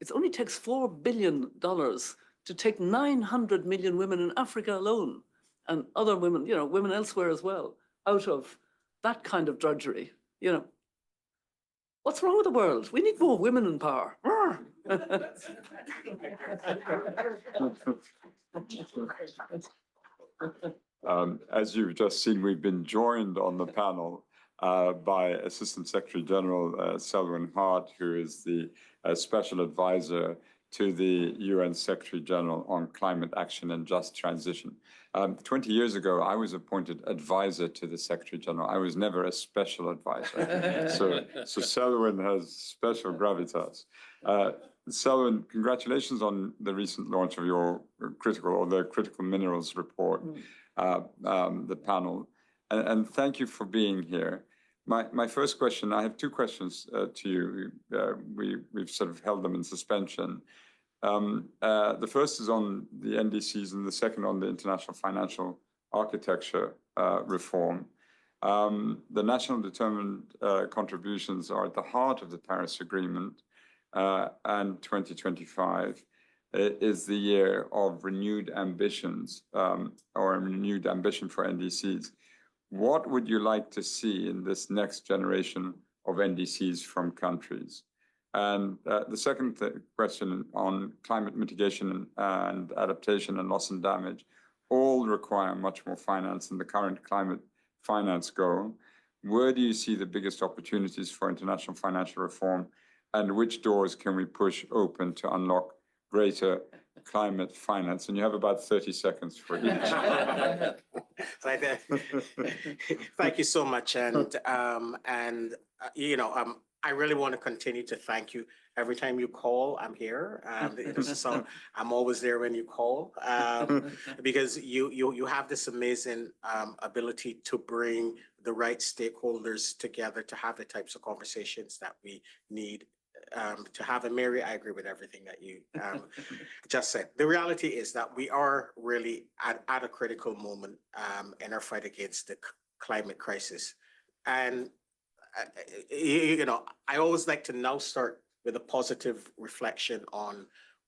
It only takes $4 billion to take 900 million women in Africa alone, and other women, women elsewhere as well, out of that kind of drudgery. What's wrong with the world? We need more women in power. As you've just seen, we've been joined on the panel by Assistant Secretary General Selwyn Hart, who is the Special Advisor to the UN Secretary General on Climate Action and Just Transition. 20 years ago, I was appointed advisor to the Secretary General. I was never a special advisor. So Selwyn has special gravitas. Selwyn, congratulations on the recent launch of your critical minerals report, the panel, and thank you for being here. My first question, I have 2 questions to you. We've sort of held them in suspension. The first is on the NDCs and the second on the international financial architecture reform. The national determined contributions are at the heart of the Paris Agreement, and 2025 is the year of renewed ambitions, or a renewed ambition for NDCs. What would you like to see in this next generation of NDCs from countries? And the second question on climate mitigation and adaptation and loss and damage all require much more finance than the current climate finance goal. Where do you see the biggest opportunities for international financial reform, and which doors can we push open to unlock greater climate finance? And you have about 30 seconds for each. Thank you so much. And I really want to continue to thank you. Every time you call, I'm here. So I'm always there when you call, because you have this amazing ability to bring the right stakeholders together to have the types of conversations that we need to have. And Mary, I agree with everything that you just said. The reality is that we are really at a critical moment in our fight against the climate crisis. And I always like to now start with a positive reflection on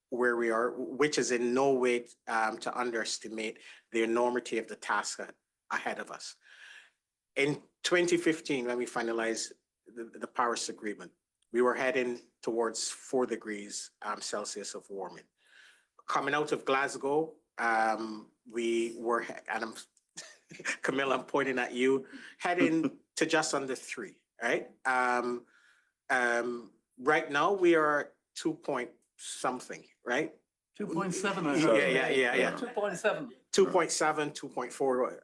where we are, which is in no way to underestimate the enormity of the task ahead of us. In 2015, when we finalized the Paris Agreement, we were heading towards 4 degrees Celsius of warming. Coming out of Glasgow, we were, and Camilla, I'm pointing at you, heading to just under 3, right? Right now, we are 2 point something, right? 2.7, I Yeah, heard. yeah. 2.7. 2.7, 2.4.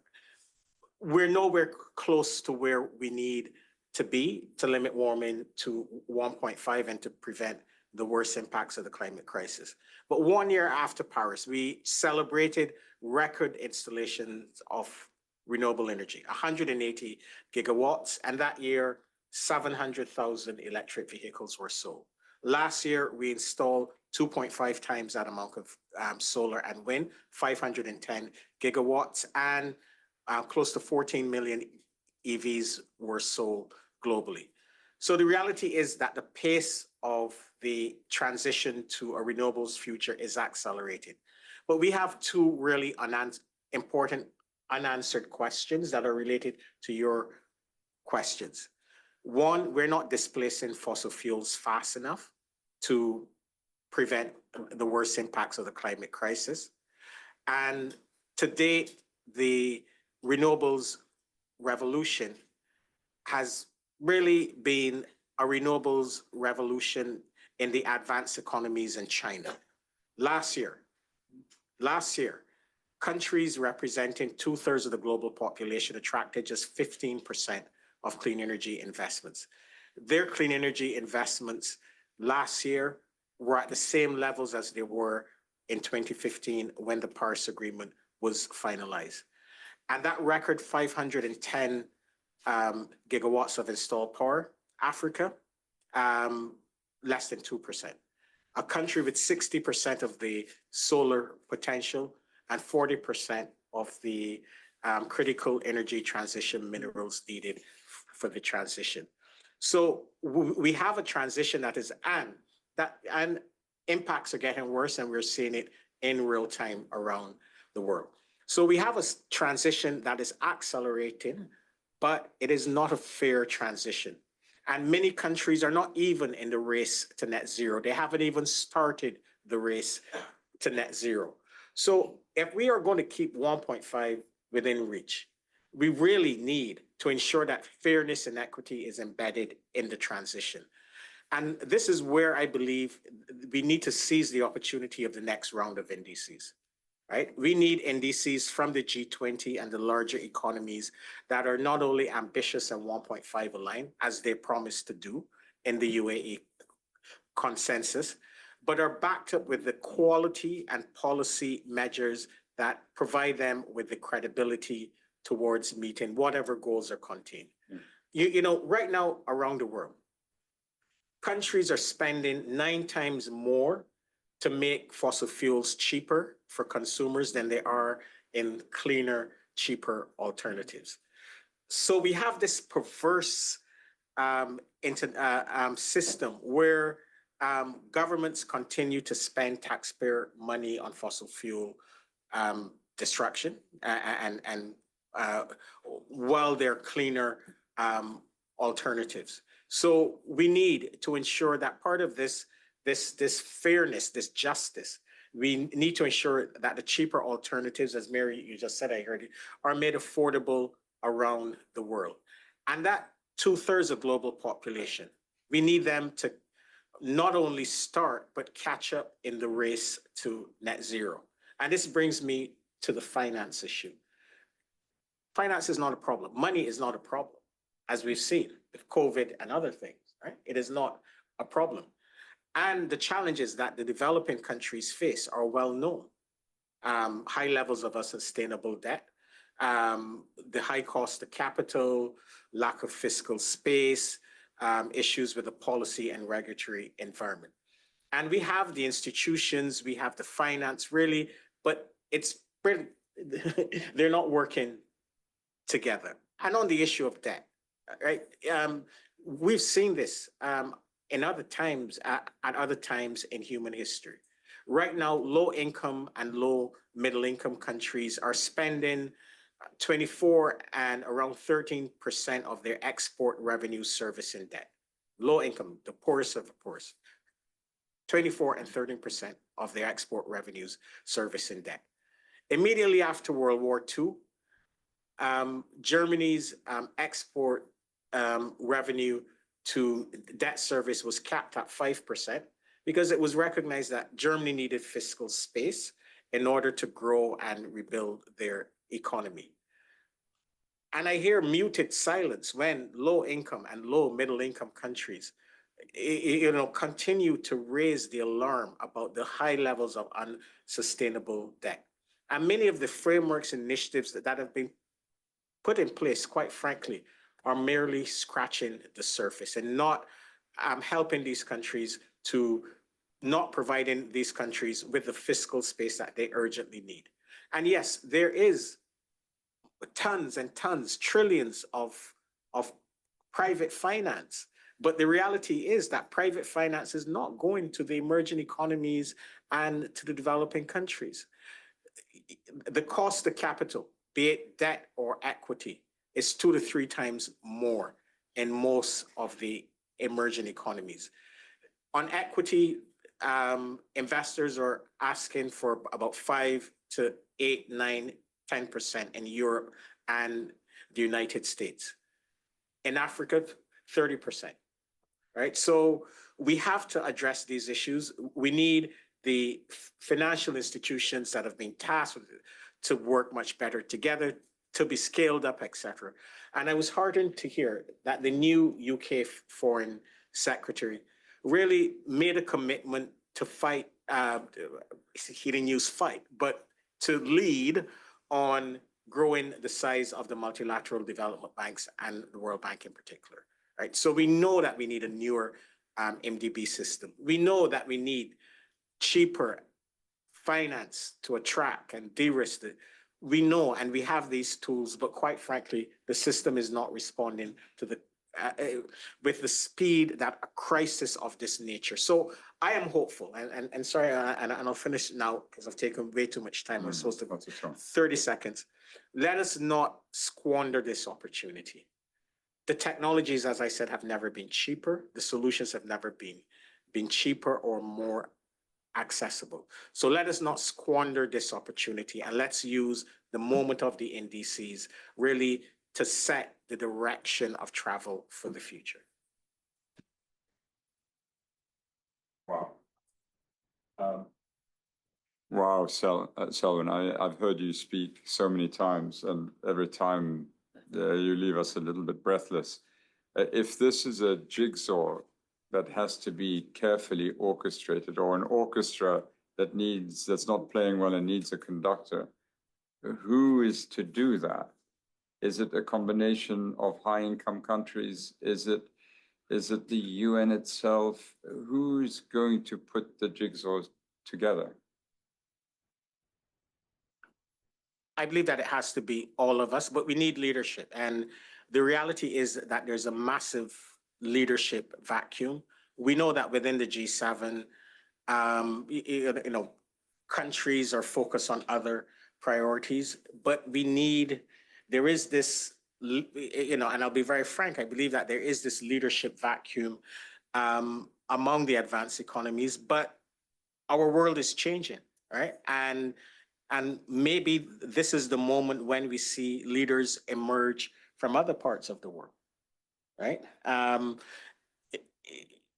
We're nowhere close to where we need to be to limit warming to 1.5 and to prevent the worst impacts of the climate crisis. But 1 year after Paris, we celebrated record installations of renewable energy, 180 gigawatts, and that year, 700,000 electric vehicles were sold. Last year, we installed 2.5 times that amount of solar and wind, 510 gigawatts, and close to 14 million EVs were sold globally. So the reality is that the pace of the transition to a renewables future is accelerating. But we have two really important unanswered questions that are related to your questions. One, we're not displacing fossil fuels fast enough to prevent the worst impacts of the climate crisis. And to date, the renewables revolution has really been a renewables revolution in the advanced economies in China. Last year, countries representing 2/3 of the global population attracted just 15% of clean energy investments. Their clean energy investments last year were at the same levels as they were in 2015 when the Paris Agreement was finalized. And that record 510 gigawatts of installed power, Africa, less than 2%. A country with 60% of the solar potential and 40% of the critical energy transition minerals needed for the transition. So we have a transition that is, and impacts are getting worse, and we're seeing it in real time around the world. So we have a transition that is accelerating, but it is not a fair transition. And many countries are not even in the race to net zero. They haven't even started the race to net zero. So if we are going to keep 1.5 within reach, we really need to ensure that fairness and equity is embedded in the transition. And this is where I believe we need to seize the opportunity of the next round of NDCs, right? We need NDCs from the G20 and the larger economies that are not only ambitious and 1.5 aligned, as they promised to do in the UAE consensus, but are backed up with the quality and policy measures that provide them with the credibility towards meeting whatever goals are contained. You know, right now around the world, countries are spending 9 times more to make fossil fuels cheaper for consumers than they are in cleaner, cheaper alternatives. So we have this perverse system where governments continue to spend taxpayer money on fossil fuel destruction and while they're cleaner alternatives. So we need to ensure that part of this fairness, this justice, we need to ensure that the cheaper alternatives, as Mary, you just said, I heard it, are made affordable around the world. And that 2/3 of global population, we need them to not only start, but catch up in the race to net zero. And this brings me to the finance issue. Finance is not a problem. Money is not a problem, as we've seen with COVID and other things, right? It is not a problem. And the challenges that the developing countries face are well known. High levels of unsustainable debt, the high cost of capital, lack of fiscal space, issues with the policy and regulatory environment. And we have the institutions, we have the finance really, but they're not working together. And on the issue of debt, right? We've seen this in other times, at other times in human history. Right now, low income and low middle income countries are spending 24 and around 13% of their export revenue servicing debt. Low income, the poorest of the poorest, 24 and 13% of their export revenues servicing debt. Immediately after World War II, Germany's export revenue to debt service was capped at 5% because it was recognized that Germany needed fiscal space in order to grow and rebuild their economy. And I hear muted silence when low income and low middle income countries continue to raise the alarm about the high levels of unsustainable debt. And many of the frameworks and initiatives that have been put in place, quite frankly, are merely scratching the surface and not helping these countries to not providing these countries with the fiscal space that they urgently need. And yes, there is tons and tons, trillions of private finance. But the reality is that private finance is not going to the emerging economies and to the developing countries. The cost of capital, be it debt or equity, is 2 to 3 times more in most of the emerging economies. On equity, investors are asking for about 5 to 8, 9, 10% in Europe and the United States. In Africa, 30%. Right? So we have to address these issues. We need the financial institutions that have been tasked with it to work much better together, to be scaled up, etc. And I was heartened to hear that the new UK Foreign Secretary really made a commitment to fight, he didn't use fight, but to lead on growing the size of the multilateral development banks and the World Bank in particular. Right? So we know that we need a newer MDB system. We know that we need cheaper finance to attract and de-risk it. We know and we have these tools, but quite frankly, the system is not responding to the with the speed that a crisis of this nature. So I am hopeful, and sorry, and I'll finish now because I've taken way too much time. I'm supposed to 30 seconds. Let us not squander this opportunity. The technologies, as I said, have never been cheaper. The solutions have never been cheaper or more accessible. So let us not squander this opportunity, and let's use the moment of the NDCs really to set the direction of travel for the future. Wow. Wow, Selwyn, I've heard you speak so many times, and every time you leave us a little bit breathless. If this is a jigsaw that has to be carefully orchestrated, or an orchestra that's not playing well and needs a conductor, who is to do that? Is it a combination of high-income countries? Is it the UN itself? Who's going to put the jigsaws together? I believe that it has to be all of us, but we need leadership. And the reality is that there's a massive leadership vacuum. We know that within the G7, countries are focused on other priorities, but there is this, and I'll be very frank, I believe that there is this leadership vacuum among the advanced economies, but our world is changing, right? And maybe this is the moment when we see leaders emerge from other parts of the world, right?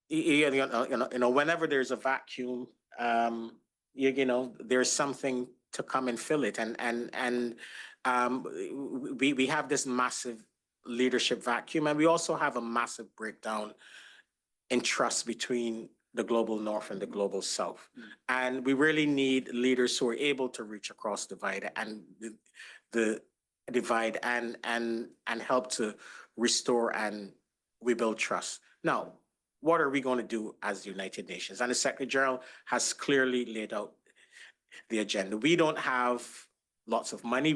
Whenever there's a vacuum, there's something to come and fill it, and we have this massive leadership vacuum, and we also have a massive breakdown in trust between the global north and the global south. And we really need leaders who are able to reach across divide and the divide and help to restore and rebuild trust. Now, what are we going to do as the United Nations? And the Secretary General has clearly laid out the agenda. We don't have lots of money.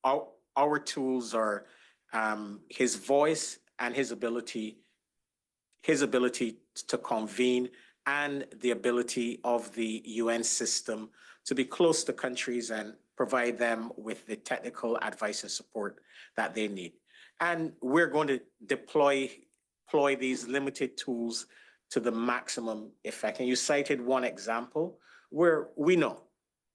Our tools are his voice and his ability to convene, and the ability of the UN system to be close to countries and provide them with the technical advice and support that they need. And we're going to deploy these limited tools to the maximum effect. And you cited one example where we know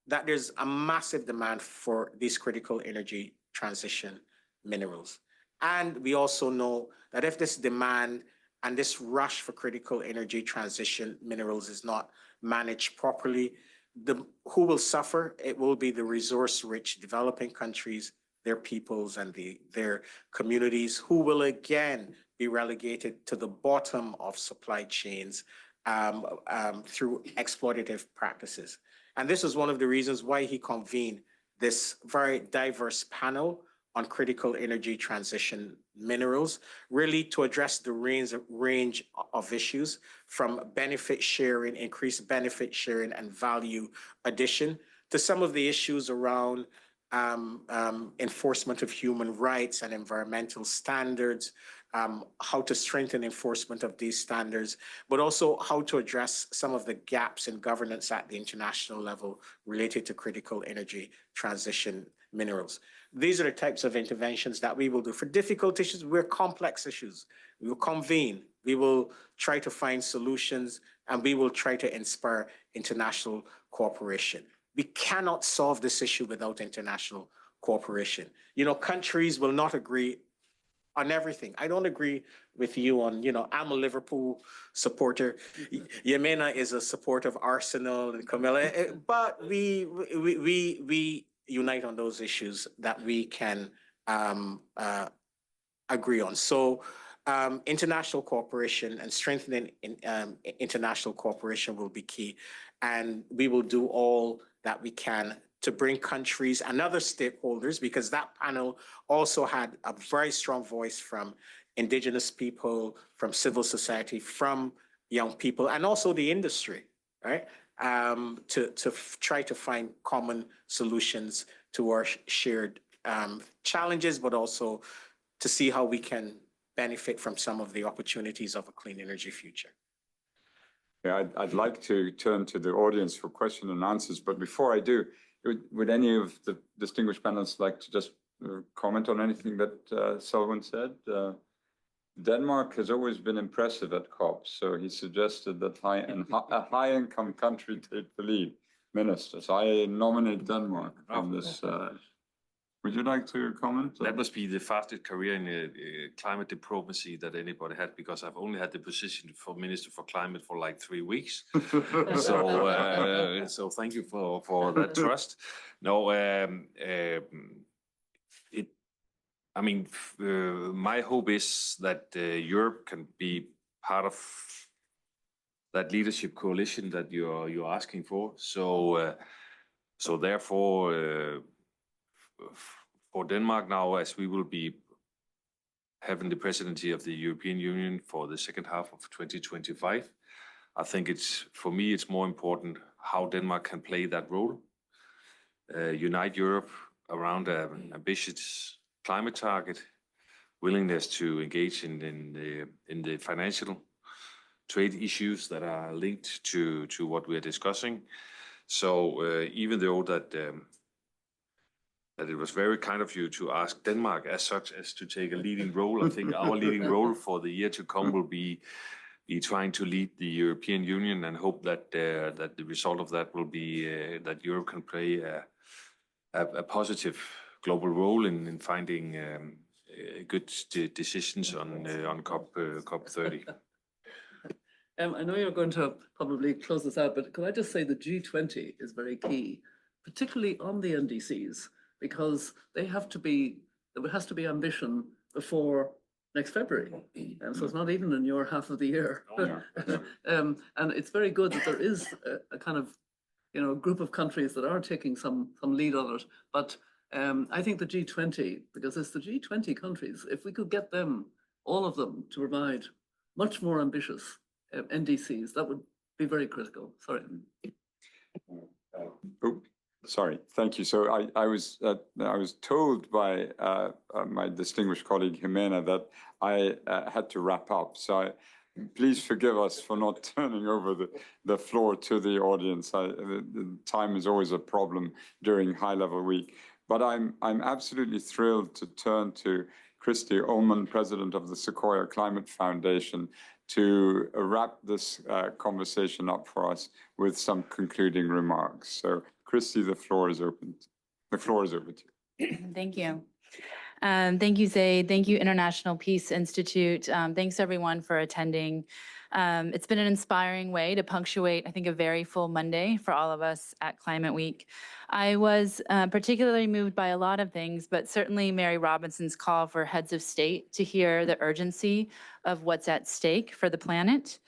that there's a massive demand for these critical energy transition minerals. And we also know that if this demand and this rush for critical energy transition minerals is not managed properly, who will suffer? It will be the resource-rich developing countries, their peoples, and their communities, who will again be relegated to the bottom of supply chains through exploitative practices. And this is one of the reasons why he convened this very diverse panel on critical energy transition minerals, really to address the range of issues from benefit sharing, increased benefit sharing and value addition, to some of the issues around enforcement of human rights and environmental standards, how to strengthen enforcement of these standards, but also how to address some of the gaps in governance at the international level related to critical energy transition minerals. These are the types of interventions that we will do. For difficult issues, we're complex issues. We will convene, we will try to find solutions, and we will try to inspire international cooperation. We cannot solve this issue without international cooperation. You know, countries will not agree on everything. I don't agree with you on, you know, I'm a Liverpool supporter. Yemena is a supporter of Arsenal and Camilla, but we unite on those issues that we can agree on. So international cooperation and strengthening international cooperation will be key. And we will do all that we can to bring countries and other stakeholders, because that panel also had a very strong voice from indigenous people, from civil society, from young people, and also the industry, right? To try to find common solutions to our shared challenges, but also to see how we can benefit from some of the opportunities of a clean energy future. Yeah, I'd like to turn to the audience for questions and answers, but before I do, would any of the distinguished panelists like to just comment on anything that Selwyn said? Denmark has always been impressive at COP, so he suggested that a high-income country take the lead. Ministers, I nominate Denmark on this. Would you like to comment? That must be the fastest career in climate diplomacy that anybody had, because I've only had the position for Minister for Climate for like 3 weeks. So thank you for that trust. No, I mean, my hope is that Europe can be part of that leadership coalition that you're asking for. So therefore. For Denmark now, as we will be having the presidency of the European Union for the second half of 2025, I think for me, it's more important how Denmark can play that role, unite Europe around an ambitious climate target, willingness to engage in the financial trade issues that are linked to what we are discussing. So even though that it was very kind of you to ask Denmark as such as to take a leading role. I think our leading role for the year to come will be trying to lead the European Union, and hope that the result of that will be that Europe can play a positive global role in finding good decisions on COP30. I know you're going to probably close this out, but can I just say the G20 is very key, particularly on the NDCs, because there has to be ambition before next February. And so it's not even in your half of the year. And it's very good that there is a kind of, you know, group of countries that are taking some lead on it. But I think the G20, because it's the G20 countries, if we could get them, all of them, to provide much more ambitious NDCs, that would be very critical. Sorry. Sorry, thank you. So I was told by my distinguished colleague Jimena that I had to wrap up. So please forgive us for not turning over the floor to the audience. The time is always a problem during high-level week. But I'm absolutely thrilled to turn to Christy Ullman, president of the Sequoia Climate Foundation, to wrap this conversation up for us with some concluding remarks. So Christy, the floor is open. The floor is open to you. Thank you. Thank you, Zeid. Thank you, International Peace Institute. Thanks, everyone, for attending. It's been an inspiring way to punctuate, I think, a very full Monday for all of us at Climate Week. I was particularly moved by a lot of things, but certainly Mary Robinson's call for heads of state to hear the urgency of what's at stake for the planet.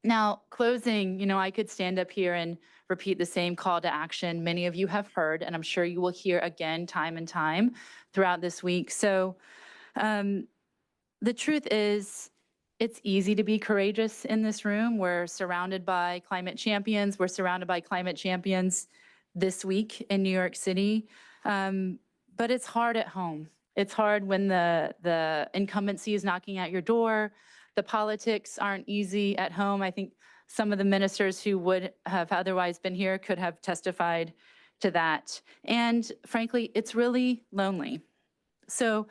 Now, closing, I could stand up here and repeat the same call to action many of you have heard, and I'm sure you will hear again time and time throughout this week. So the truth is, it's easy to be courageous in this room. We're surrounded by climate champions. We're surrounded by climate champions this week in New York City. But it's hard at home. It's hard when the incumbency is knocking at your door. The politics aren't easy at home. I think some of the ministers who would have otherwise been here could have testified to that. And frankly, it's really lonely. So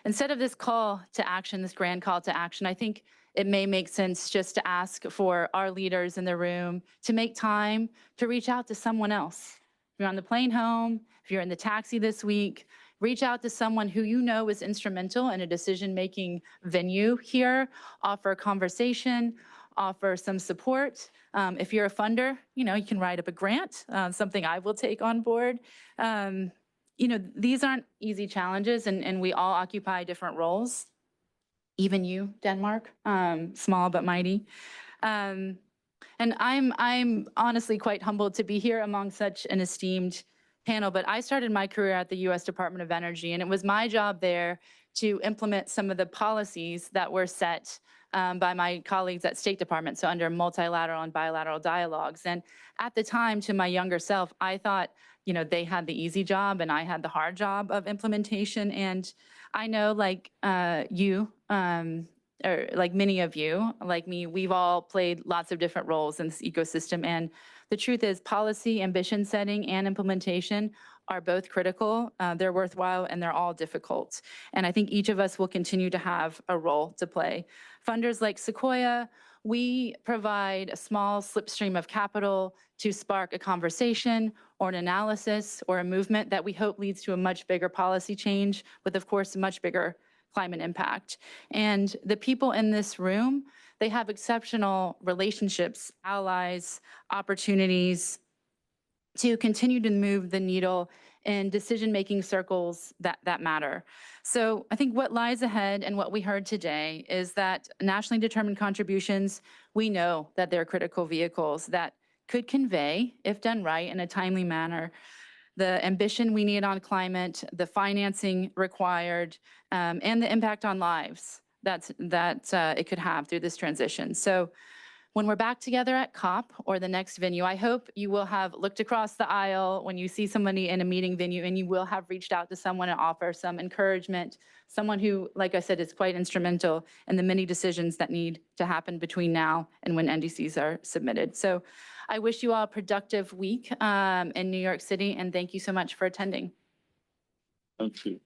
instead of this call to action, this grand call to action, I think it may make sense just to ask for our leaders in the room to make time to reach out to someone else. If you're on the plane home, if you're in the taxi this week, reach out to someone who you know is instrumental in a decision-making venue here, offer a conversation, offer some support. If you're a funder, you can write up a grant, something I will take on board. These aren't easy challenges, and we all occupy different roles. Even you, Denmark, small but mighty. And I'm honestly quite humbled to be here among such an esteemed panel, but I started my career at the US Department of Energy, and it was my job there to implement some of the policies that were set by my colleagues at State Department, so under multilateral and bilateral dialogues. And at the time, to my younger self, I thought, they had the easy job and I had the hard job of implementation. And I know, like you, or like many of you, like me, we've all played lots of different roles in this ecosystem. And the truth is, policy, ambition setting, and implementation are both critical. They're worthwhile, and they're all difficult. And I think each of us will continue to have a role to play. Funders like Sequoia, we provide a small slipstream of capital to spark a conversation or an analysis or a movement that we hope leads to a much bigger policy change with, of course, a much bigger climate impact. And the people in this room, they have exceptional relationships, allies, opportunities to continue to move the needle in decision-making circles that matter. So I think what lies ahead and what we heard today is that nationally determined contributions, we know that they're critical vehicles that could convey, if done right in a timely manner, the ambition we need on climate, the financing required, and the impact on lives that it could have through this transition. So when we're back together at COP or the next venue, I hope you will have looked across the aisle when you see somebody in a meeting venue, and you will have reached out to someone and offer some encouragement, someone who, like I said, is quite instrumental in the many decisions that need to happen between now and when NDCs are submitted. So I wish you all a productive week in New York City, and thank you so much for attending. Thank you.